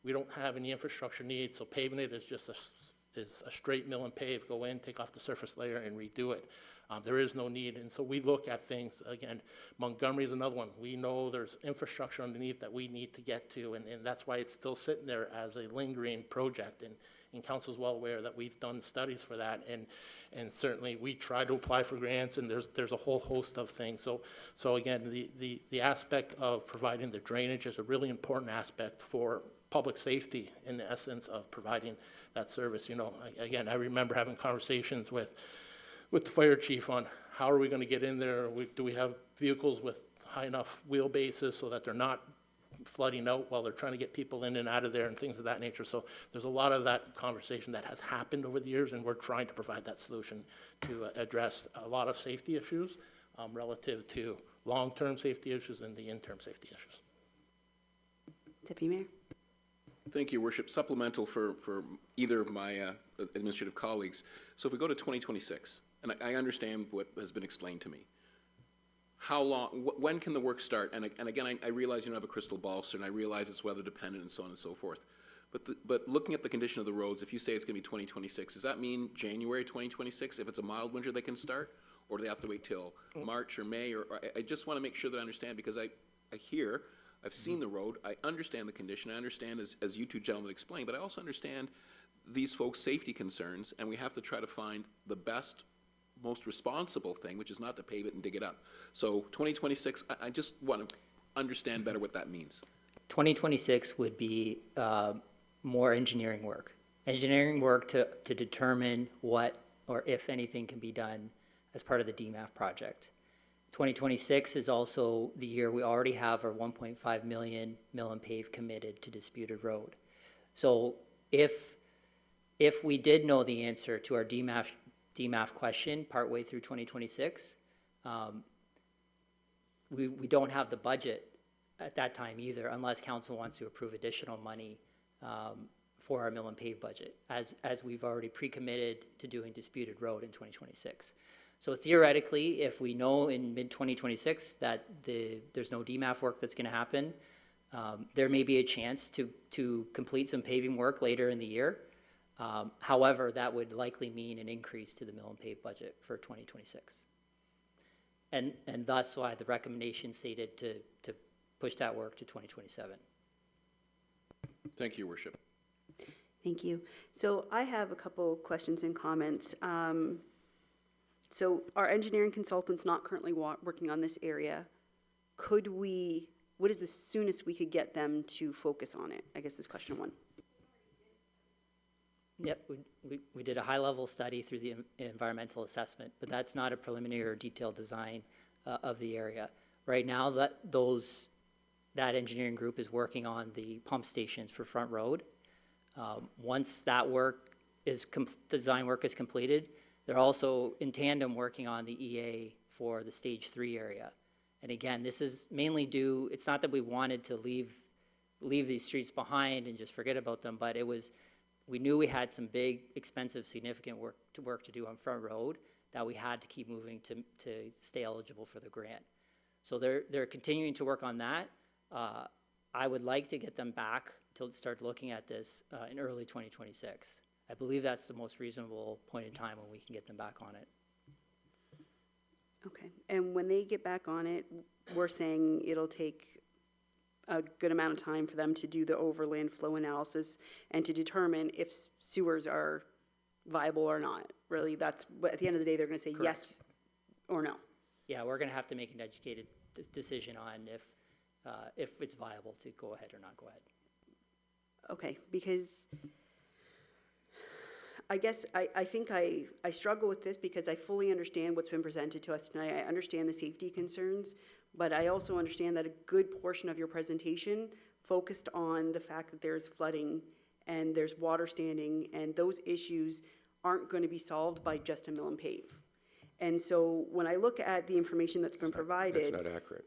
we don't have any infrastructure needs, so paving it is just a straight mill and pave, go in, take off the surface layer and redo it. There is no need, and so we look at things, again, Montgomery is another one. We know there's infrastructure underneath that we need to get to, and that's why it's still sitting there as a lingering project, and council's well aware that we've done studies for that, and certainly we try to apply for grants, and there's a whole host of things. So again, the aspect of providing the drainage is a really important aspect for public safety in the essence of providing that service. You know, again, I remember having conversations with the fire chief on how are we going to get in there? Do we have vehicles with high enough wheelbases so that they're not flooding out while they're trying to get people in and out of there and things of that nature? So there's a lot of that conversation that has happened over the years, and we're trying to provide that solution to address a lot of safety issues relative to long-term safety issues and the interim safety issues. Deputy Mayor? Thank you, Your Worship. Supplemental for either of my administrative colleagues. So if we go to 2026, and I understand what has been explained to me, how long, when can the work start? And again, I realize you don't have a crystal ball, sir, and I realize it's weather dependent and so on and so forth. But looking at the condition of the roads, if you say it's going to be 2026, does that mean January 2026? If it's a mild winter, they can start? Or do they have to wait till March or May? Or I just want to make sure that I understand, because I hear, I've seen the road, I understand the condition, I understand as you two gentlemen explained, but I also understand these folks' safety concerns, and we have to try to find the best, most responsible thing, which is not to pave it and dig it up. So 2026, I just want to understand better what that means. 2026 would be more engineering work. Engineering work to determine what or if anything can be done as part of the DMAF project. 2026 is also the year we already have our 1.5 million mill and pave committed to Disputed Road. So if we did know the answer to our DMAF question partway through 2026, we don't have the budget at that time either, unless council wants to approve additional money for our mill and pave budget, as we've already pre-committed to doing Disputed Road in 2026. So theoretically, if we know in mid-2026 that there's no DMAF work that's going to happen, there may be a chance to complete some paving work later in the year. However, that would likely mean an increase to the mill and pave budget for 2026. And thus why the recommendation stated to push that work to 2027. Thank you, Your Worship. Thank you. So I have a couple questions and comments. So our engineering consultant's not currently working on this area. What is the soonest we could get them to focus on it? I guess is question one. Yep, we did a high-level study through the environmental assessment, but that's not a preliminary or detailed design of the area. Right now, that engineering group is working on the pump stations for Front Road. Once that design work is completed, they're also in tandem working on the EA for the Stage 3 area. And again, this is mainly due, it's not that we wanted to leave these streets behind and just forget about them, but we knew we had some big, expensive, significant work to do on Front Road that we had to keep moving to stay eligible for the grant. So they're continuing to work on that. I would like to get them back to start looking at this in early 2026. I believe that's the most reasonable point in time when we can get them back on it. Okay, and when they get back on it, we're saying it'll take a good amount of time for them to do the overland flow analysis and to determine if sewers are viable or not. Really, that's, at the end of the day, they're gonna say yes or no. Yeah, we're gonna have to make an educated decision on if it's viable to go ahead or not go ahead. Okay, because I guess I think I struggle with this because I fully understand what's been presented to us tonight. I understand the safety concerns, but I also understand that a good portion of your presentation focused on the fact that there's flooding and there's water standing, and those issues aren't going to be solved by just a mill and pave. And so when I look at the information that's been provided. That's not accurate.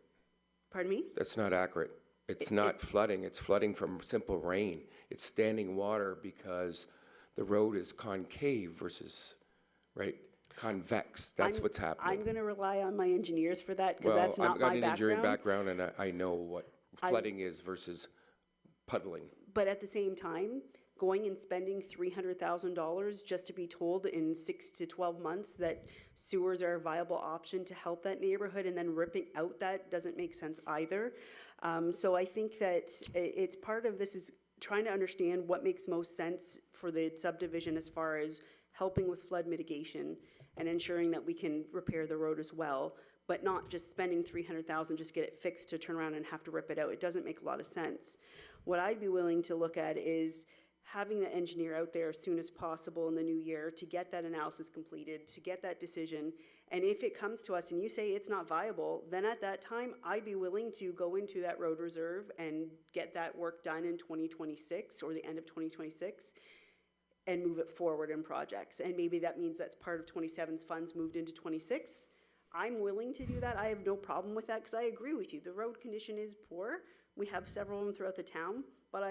Pardon me? That's not accurate. It's not flooding. It's flooding from simple rain. It's standing water because the road is concave versus, right, convex. That's what's happening. I'm going to rely on my engineers for that because that's not my background. I've got an engineering background, and I know what flooding is versus puddling. But at the same time, going and spending $300,000 just to be told in 6 to 12 months that sewers are a viable option to help that neighborhood and then ripping out that doesn't make sense either. So I think that it's part of this is trying to understand what makes most sense for the subdivision as far as helping with flood mitigation and ensuring that we can repair the road as well, but not just spending $300,000 just get it fixed to turn around and have to rip it out. It doesn't make a lot of sense. What I'd be willing to look at is having the engineer out there as soon as possible in the new year to get that analysis completed, to get that decision. And if it comes to us and you say it's not viable, then at that time, I'd be willing to go into that road reserve and get that work done in 2026 or the end of 2026 and move it forward in projects. And maybe that means that's part of 27's funds moved into 26. I'm willing to do that. I have no problem with that because I agree with you. The road condition is poor. We have several of them throughout the town, but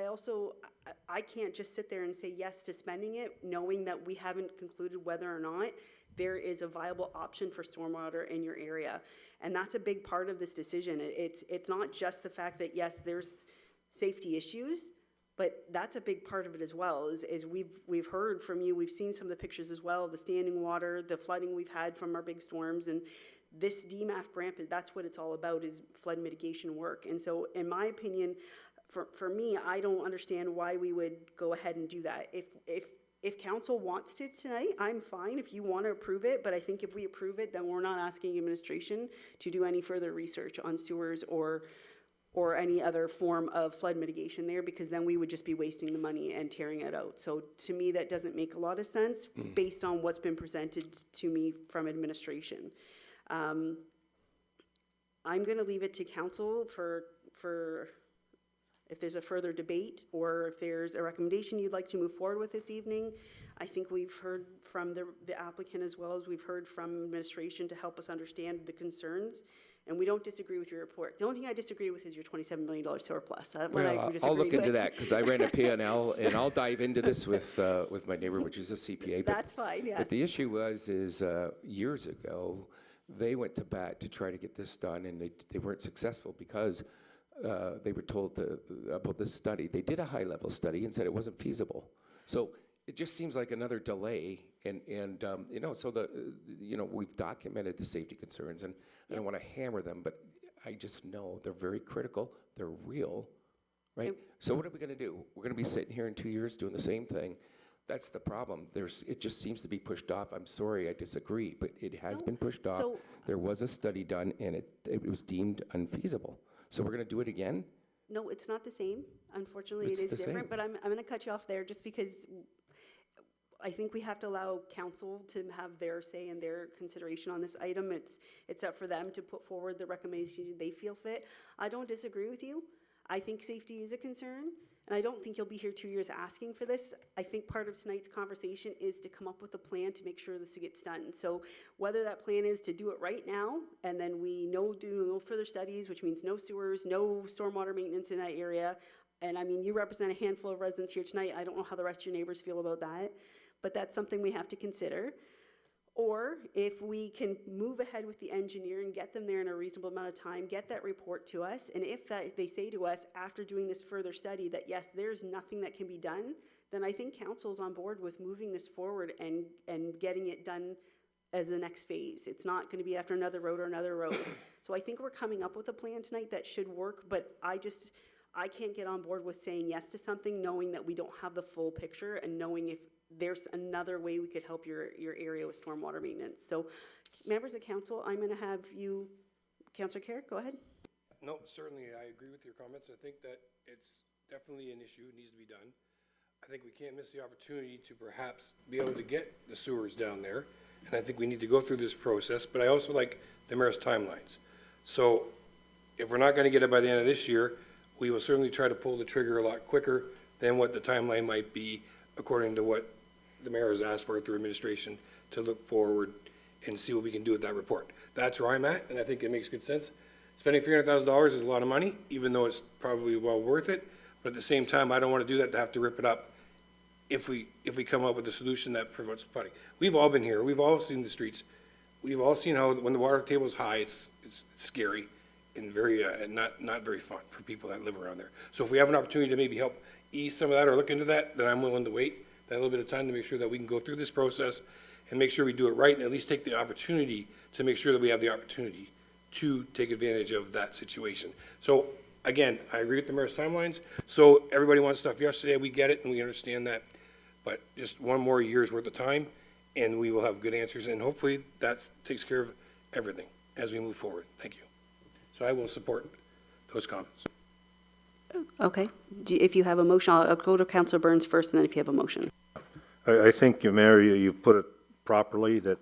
I can't just sit there and say yes to spending it, knowing that we haven't concluded whether or not there is a viable option for stormwater in your area. And that's a big part of this decision. It's not just the fact that, yes, there's safety issues, but that's a big part of it as well, is we've heard from you, we've seen some of the pictures as well, the standing water, the flooding we've had from our big storms, and this DMAF grant, that's what it's all about, is flood mitigation work. And so, in my opinion, for me, I don't understand why we would go ahead and do that. If council wants to tonight, I'm fine if you want to approve it, but I think if we approve it, then we're not asking administration to do any further research on sewers or any other form of flood mitigation there, because then we would just be wasting the money and tearing it out. So to me, that doesn't make a lot of sense based on what's been presented to me from administration. I'm going to leave it to council for if there's a further debate or if there's a recommendation you'd like to move forward with this evening. I think we've heard from the applicant as well as we've heard from administration to help us understand the concerns. And we don't disagree with your report. The only thing I disagree with is your $27 million surplus. I'll look into that because I ran a P&L, and I'll dive into this with my neighbor, which is a CPA. That's fine, yes. But the issue is years ago, they went to bat to try to get this done, and they weren't successful because they were told about this study. They did a high-level study and said it wasn't feasible. So it just seems like another delay, and you know, so you know, we've documented the safety concerns, and I don't want to hammer them, but I just know they're very critical, they're real, right? So what are we going to do? We're going to be sitting here in 2 years doing the same thing. That's the problem. It just seems to be pushed off. I'm sorry, I disagree, but it has been pushed off. so- There was a study done, and it was deemed unfeasible. So we're going to do it again? No, it's not the same. Unfortunately, It's it is the different, same. but I'm going to cut you off there just because I think we have to allow council to have their say and their consideration on this item. It's up for them to put forward the recommendation they feel fit. I don't disagree with you. I think safety is a concern, and I don't think you'll be here 2 years asking for this. I think part of tonight's conversation is to come up with a plan to make sure this gets done. So whether that plan is to do it right now, and then we do no further studies, which means no sewers, no stormwater maintenance in that area. And I mean, you represent a handful of residents here tonight. I don't know how the rest of your neighbors feel about that, but that's something we have to consider. Or if we can move ahead with the engineer and get them there in a reasonable amount of time, get that report to us, and if they say to us after doing this further study that yes, there's nothing that can be done, then I think council's on board with moving this forward and getting it done as the next phase. It's not gonna be after another road or another road. So I think we're coming up with a plan tonight that should work, but I can't get on board with saying yes to something knowing that we don't have the full picture and knowing if there's another way we could help your area with stormwater maintenance. So, members of council, I'm gonna have you, Councillor Carrick, go ahead. No, certainly, I agree with your comments. I think that it's definitely an issue, it needs to be done. I think we can't miss the opportunity to perhaps be able to get the sewers down there, and I think we need to go through this process, but I also like the mayor's timelines. So, if we're not gonna get it by the end of this year, we will certainly try to pull the trigger a lot quicker than what the timeline might be, according to what the mayor has asked for through administration, to look forward and see what we can do with that report. That's where I'm at, and I think it makes good sense. Spending $300,000 is a lot of money, even though it's probably well worth it, but at the same time, I don't want to do that to have to rip it up if we come up with a solution that prevents flooding. We've all been here, we've all seen the streets, we've all seen how when the water table is high, it's scary and very, not very fun for people that live around there. So if we have an opportunity to maybe help ease some of that or look into that, then I'm willing to wait that little bit of time to make sure that we can go through this process and make sure we do it right and at least take the opportunity to make sure that we have the opportunity to take advantage of that situation. So again, I agree with the mayor's timelines. So everybody wants stuff yesterday. We get it and we understand that. But just one more year's worth of time and we will have good answers. And hopefully that takes care of everything as we move forward. Thank you. So I will support those comments. Okay, if you have a motion, I'll go to Councillor Burns first, and then if you have a motion. I think, Mayor, you put it properly, that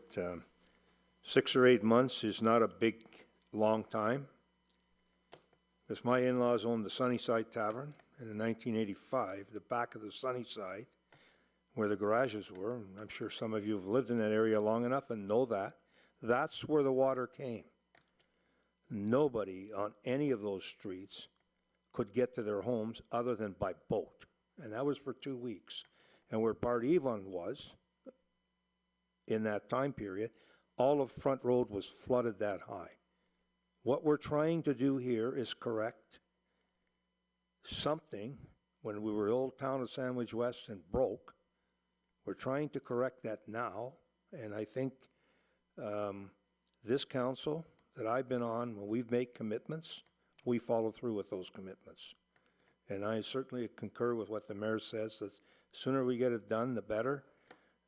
6 or 8 months is not a big, long time. Because my in-laws owned the Sunnyside Tavern, and in 1985, the back of the Sunnyside, where the garages were, and I'm sure some of you have lived in that area long enough and know that, that's where the water came. Nobody on any of those streets could get to their homes other than by boat, and that was for 2 weeks. And where Bart Evon was, in that time period, all of Front Road was flooded that high. What we're trying to do here is correct something when we were old town of Sandwich West and broke. We're trying to correct that now, and I think this council that I've been on, when we've made commitments, we follow through with those commitments. And I certainly concur with what the mayor says, that sooner we get it done, the better.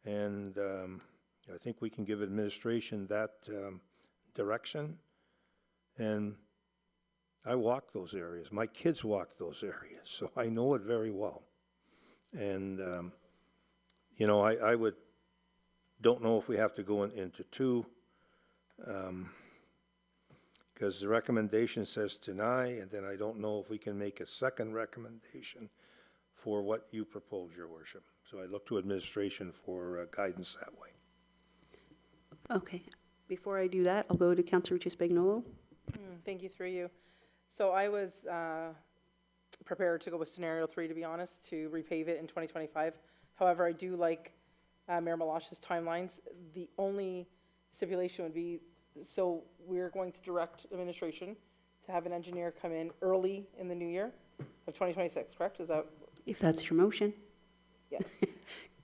And I think we can give administration that direction. And I walk those areas. My kids walk those areas, so I know it very well. And, you know, I don't know if we have to go into two, because the recommendation says deny, and then I don't know if we can make a second recommendation for what you propose, Your Worship. So I look to administration for guidance that way. Okay, before I do that, I'll go to Councillor Spagnolo. Thank you, through you. So I was prepared to go with scenario 3, to be honest, to repave it in 2025. However, I do like Mayor Malash's timelines. The only stipulation would be, so we're going to direct administration to have an engineer come in early in the new year of 2026, correct? Is that? If that's your motion. Yes.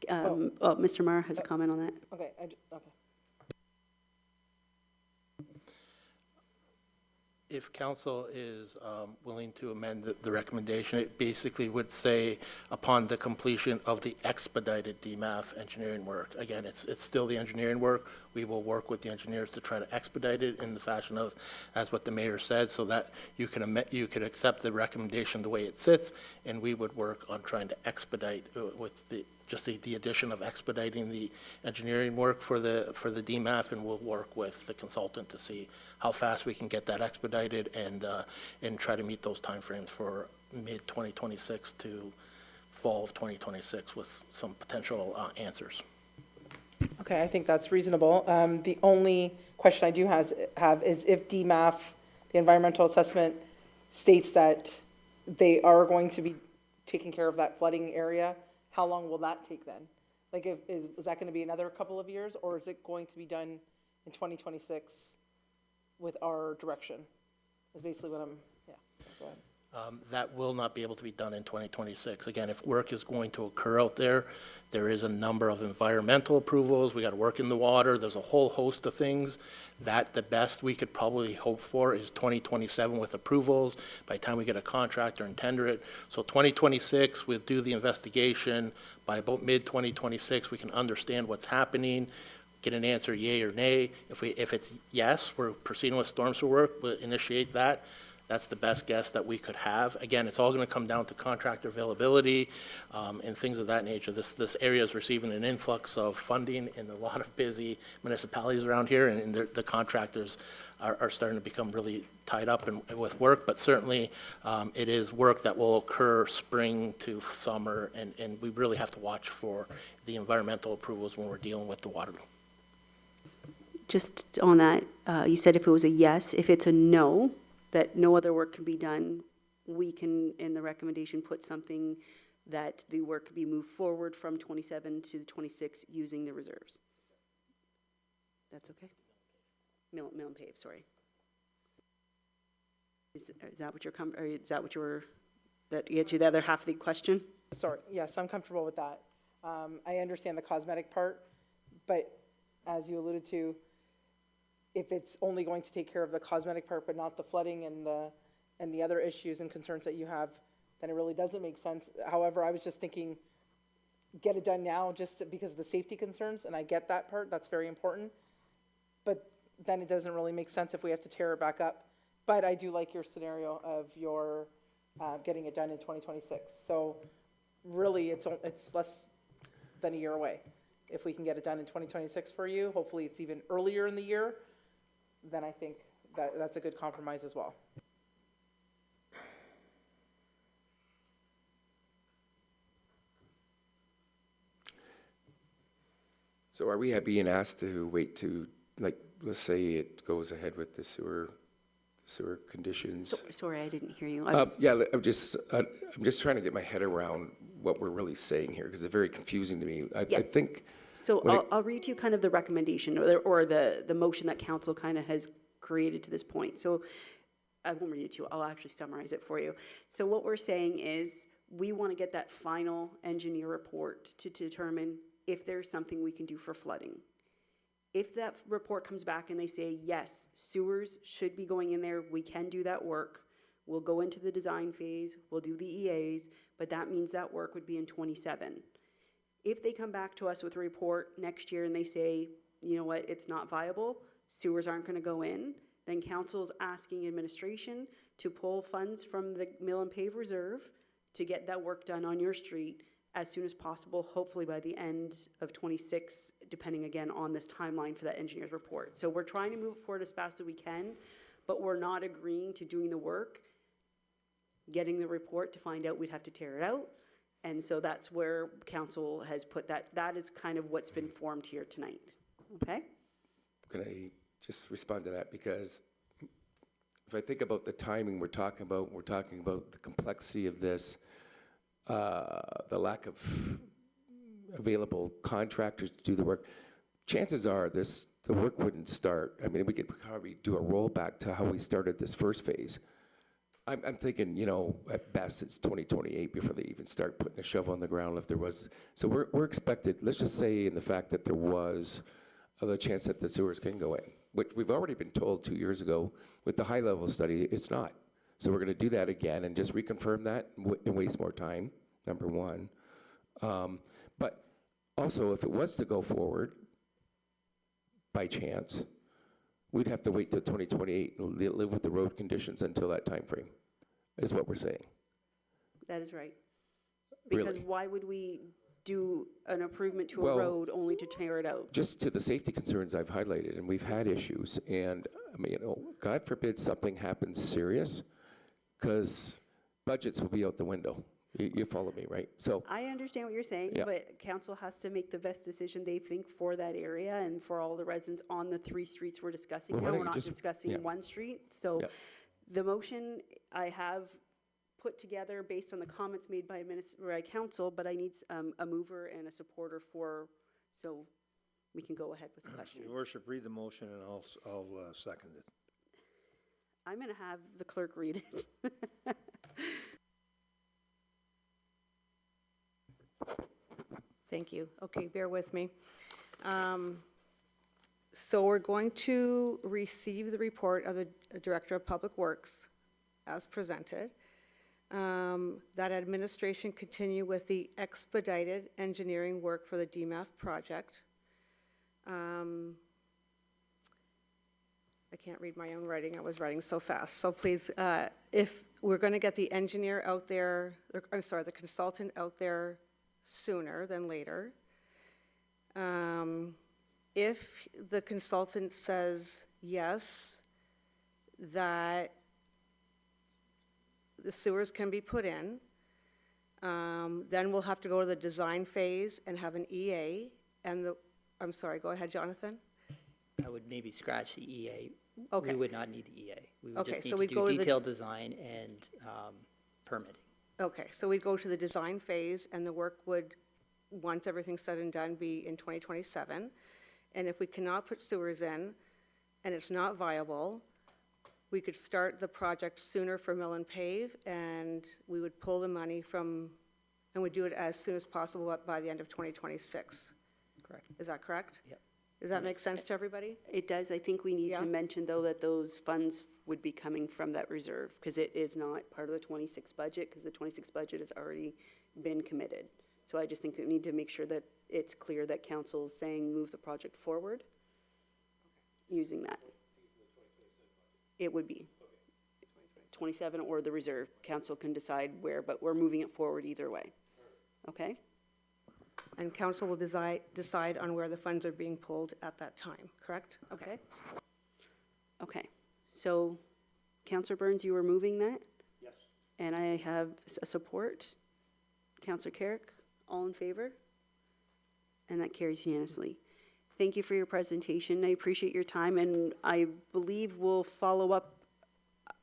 Mr. Mara has a comment on that. Okay, okay. If council is willing to amend the recommendation, it basically would say, upon the completion of the expedited DMAF engineering work. Again, it's still the engineering work. We will work with the engineers to try to expedite it in the fashion of, as what the mayor said, so that you could accept the recommendation the way it sits, and we would work on trying to expedite with the addition of expediting the engineering work for the DMAF, and we'll work with the consultant to see how fast we can get that expedited and try to meet those timeframes for mid-2026 to fall of 2026 with some potential answers. Okay, I think that's reasonable. The only question I do have is if DMAF, the environmental assessment, states that they are going to be taking care of that flooding area, how long will that take then? Like, is that going to be another couple of years, or is it going to be done in 2026 with our direction? Is basically what I'm, yeah. Go ahead. That will not be able to be done in 2026. Again, if work is going to occur out there, there is a number of environmental approvals. We got to work in the water. There's a whole host of things that the best we could probably hope for is 2027 with approvals by the time we get a contractor and tender it. So 2026, we'll do the investigation. By about mid-2026, we can understand what's happening, get an answer, yay or nay. If it's yes, we're proceeding with storm sewer work, we'll initiate that. That's the best guess that we could have. Again, it's all going to come down to contractor availability and things of that nature. This area is receiving an influx of funding in a lot of busy municipalities around here, and the contractors are starting to become really tied up with work. But certainly, it is work that will occur spring to summer, and we really have to watch for the environmental approvals when we're dealing with the water. Just on that, you said if it was a yes, if it's a no, that no other work can be done, we can, in the recommendation, put something that the work could be moved forward from 27 to 26 using the reserves. That's okay? Mill and pave, sorry. Is that what you're, or is that what you were, that gets you the other half of the question? Sorry, yes, I'm comfortable with that. I understand the cosmetic part, but as you alluded to, if it's only going to take care of the cosmetic part, but not the flooding and the other issues and concerns that you have, then it really doesn't make sense. However, I was just thinking, get it done now just because of the safety concerns, and I get that part, that's very important. But then it doesn't really make sense if we have to tear it back up. But I do like your scenario of your getting it done in 2026. So really, it's less than a year away. If we can get it done in 2026 for you, hopefully it's even earlier in the year, then I think that's a good compromise as well. So are we being asked to wait to, like, let's say it goes ahead with the sewer conditions? Sorry, I didn't hear you. Yeah, I'm just trying to get my head around what we're really saying here, because it's very confusing to me. I think. So I'll read to you kind of the recommendation or the motion that council kind of has created to this point. So I won't read it to you, I'll actually summarize it for you. So what we're saying is we want to get that final engineer report to determine if there's something we can do for flooding. If that report comes back and they say, yes, sewers should be going in there, we can do that work, we'll go into the design phase, we'll do the EAs, but that means that work would be in 27. If they come back to us with a report next year and they say, you know what, it's not viable, sewers aren't going to go in, then council's asking administration to pull funds from the mill and pave reserve to get that work done on your street as soon as possible, hopefully by the end of 26, depending again on this timeline for that engineer's report. So we're trying to move forward as fast as we can, but we're not agreeing to doing the work, getting the report to find out we'd have to tear it out. And so that's where council has put that. That is kind of what's been formed here tonight. Okay? Can I just respond to that? Because if I think about the timing we're talking about the complexity of this, the lack of available contractors to do the work, chances are the work wouldn't start. I mean, we could probably do a rollback to how we started this first phase. I'm thinking, you know, at best, it's 2028 before they even start putting a shovel on the ground if there was. So we're expected, let's just say in the fact that there was the chance that the sewers can go in, which we've already been told 2 years ago with the high-level study, it's not. So we're going to do that again and just reconfirm that and waste more time, number one. But also, if it was to go forward, by chance, we'd have to wait till 2028 and live with the road conditions until that time frame, is what we're saying. That is right. Because Really? why would we do an improvement to a Well- road only to tear it out? Just to the safety concerns I've highlighted, and we've had issues, and, I mean, you know, God forbid something happens serious, because budgets will be out the window. You follow me, right? So, I understand what you're saying, Yeah. but council has to make the best decision they think for that area and for all the residents on the 3 streets we're discussing Well, why now. don't We're you not just- discussing yeah. one street. So Yeah. the motion I have put together based on the comments made by council, but I need a mover and a supporter so we can go ahead with the question. Your worship, read the motion and I'll second it. I'm going to have the clerk read it. Thank you. Okay, bear with me. So we're going to receive the report of the Director of Public Works as presented. That administration continue with the expedited engineering work for the DMAF project. I can't read my own writing. I was writing so fast. So please, if we're going to get the engineer out there, I'm sorry, the consultant out there sooner than later. If the consultant says yes, that the sewers can be put in, then we'll have to go to the design phase and have an EA, I'm sorry, go ahead, Jonathan. I would maybe scratch the EA. Okay. We would not need the EA. We would Okay, just so need to we'd go do to the- detailed design and permitting. Okay, so we'd go to the design phase, and the work would, once everything's said and done, be in 2027. And if we cannot put sewers in, and it's not viable, we could start the project sooner for mill and pave, and we would pull the money from, and we'd do it as soon as possible by the end of 2026. Correct. Is that correct? Yep. Does that make sense to everybody? It does. I think we need Yeah. to mention, though, that those funds would be coming from that reserve, because it is not part of the 26 budget, because the 26 budget has already been committed. So I just think we need to make sure that it's clear that council is saying move the project forward using that. It would be 27 or the reserve. Council can decide where, but we're moving it forward either way. Okay? And council will decide on where the funds are being pulled at that time, correct? Okay. Okay. So, Councillor Burns, you were moving that? Yes. And I have a support. Councillor Carrick, all in favor? And that carries unanimously. Thank you for your presentation. I appreciate your time, and I believe we'll follow up,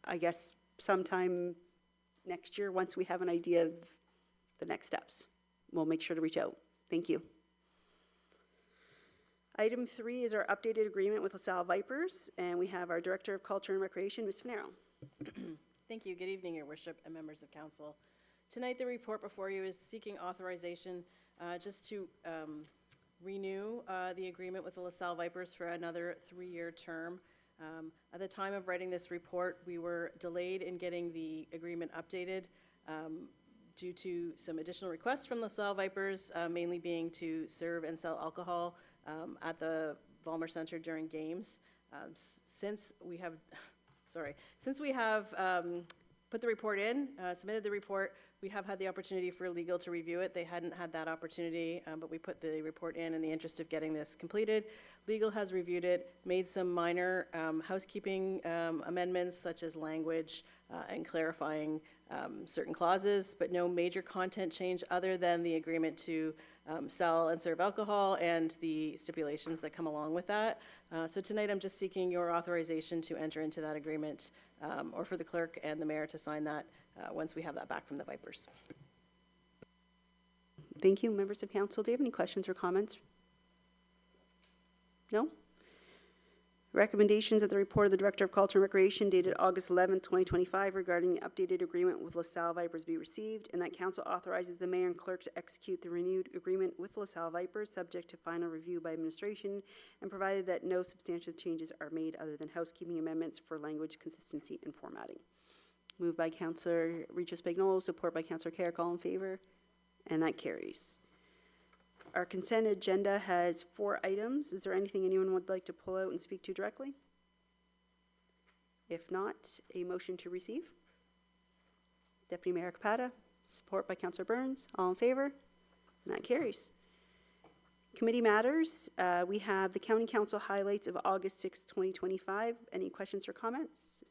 I guess, sometime next year, once we have an idea of the next steps. We'll make sure to reach out. Thank you. Item 3 is our updated agreement with LaSalle Vipers, and we have our Director of Culture and Recreation, Ms. Finero. Thank you. Good evening, Your Worship and members of council. Tonight, the report before you is seeking authorization just to renew the agreement with the LaSalle Vipers for another 3-year term. At the time of writing this report, we were delayed in getting the agreement updated due to some additional requests from LaSalle Vipers, mainly being to serve and sell alcohol at the Vollmer Center during games. Since we have put the report in, submitted the report, we have had the opportunity for legal to review it. They hadn't had that opportunity, but we put the report in the interest of getting this completed. Legal has reviewed it, made some minor housekeeping amendments, such as language and clarifying certain clauses, but no major content change other than the agreement to sell and serve alcohol and the stipulations that come along with that. So tonight, I'm just seeking your authorization to enter into that agreement, or for the clerk and the mayor to sign that once we have that back from the Vipers. Thank you. Members of council, do you have any questions or comments? No? Recommendations of the report of the Director of Culture and Recreation dated August 11, 2025, regarding the updated agreement with LaSalle Vipers be received, and that council authorizes the mayor and clerk to execute the renewed agreement with LaSalle Vipers, subject to final review by administration, and provided that no substantial changes are made other than housekeeping amendments for language consistency and formatting. Moved by Councillor Richo Spagnolo, support by Councillor Carrick. All in favor? And that carries. Our consent agenda has 4 items. Is there anything anyone would like to pull out and speak to directly? If not, a motion to receive. Deputy Mayor Capata, support by Councillor Burns. All in favor? And that carries. Committee matters. We have the County Council highlights of August 6, 2025. Any questions or comments?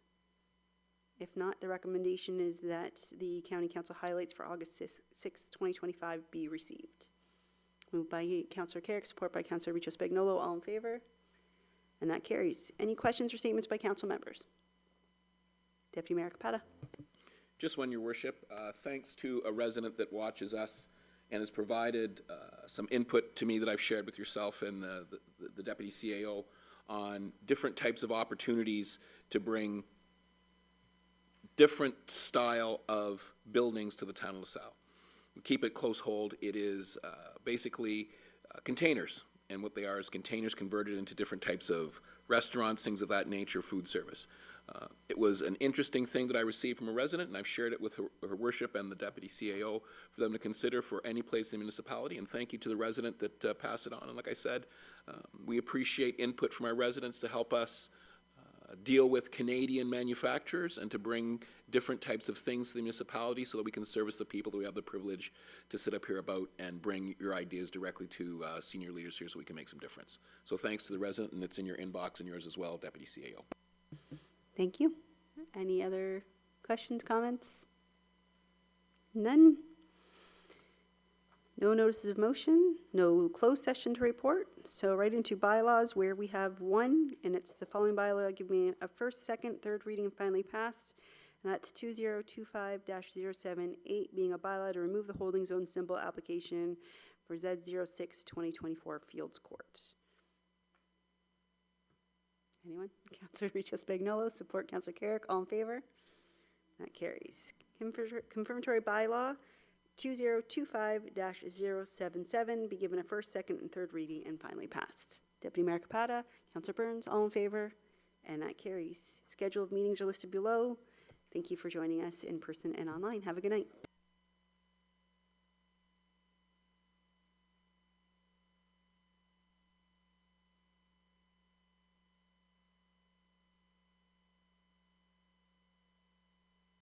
If not, the recommendation is that the County Council highlights for August 6, 2025 be received. Moved by Councillor Carrick, support by Councillor Richo Spagnolo. All in favor? And that carries. Any questions or statements by council members? Deputy Mayor Capata. Just one, Your Worship. Thanks to a resident that watches us and has provided some input to me that I've shared with yourself and the Deputy CAO on different types of opportunities to bring different style of buildings to the town of LaSalle. We keep it close hold. It is basically containers, and what they are is containers converted into different types of restaurants, things of that nature, food service. It was an interesting thing that I received from a resident, and I've shared it with her worship and the deputy CAO for them to consider for any place in the municipality, and thank you to the resident that passed it on. And like I said, we appreciate input from our residents to help us deal with Canadian manufacturers and to bring different types of things to the municipality so that we can service the people that we have the privilege to sit up here about and bring your ideas directly to senior leaders here so we can make some difference. So thanks to the resident, and it's in your inbox and yours as well, Deputy CAO. Thank you. Any other questions, comments? None? No notices of motion, no closed session to report. So right into bylaws where we have one, and it's the following bylaw, give me a first, second, third reading and finally passed. And that's 2025-078, being a bylaw to remove the holding zone symbol application for Z06 2024 Fields Court. Anyone? Councillor Richo Spagnolo, support Councillor Carrick. All in favor? That carries. Confirmatory bylaw 2025-077, be given a first, second, and third reading and finally passed. Deputy Mayor Capata, Councillor Burns, all in favor? And that carries. Schedule of meetings are listed below. Thank you for joining us in person and online. Have a good night.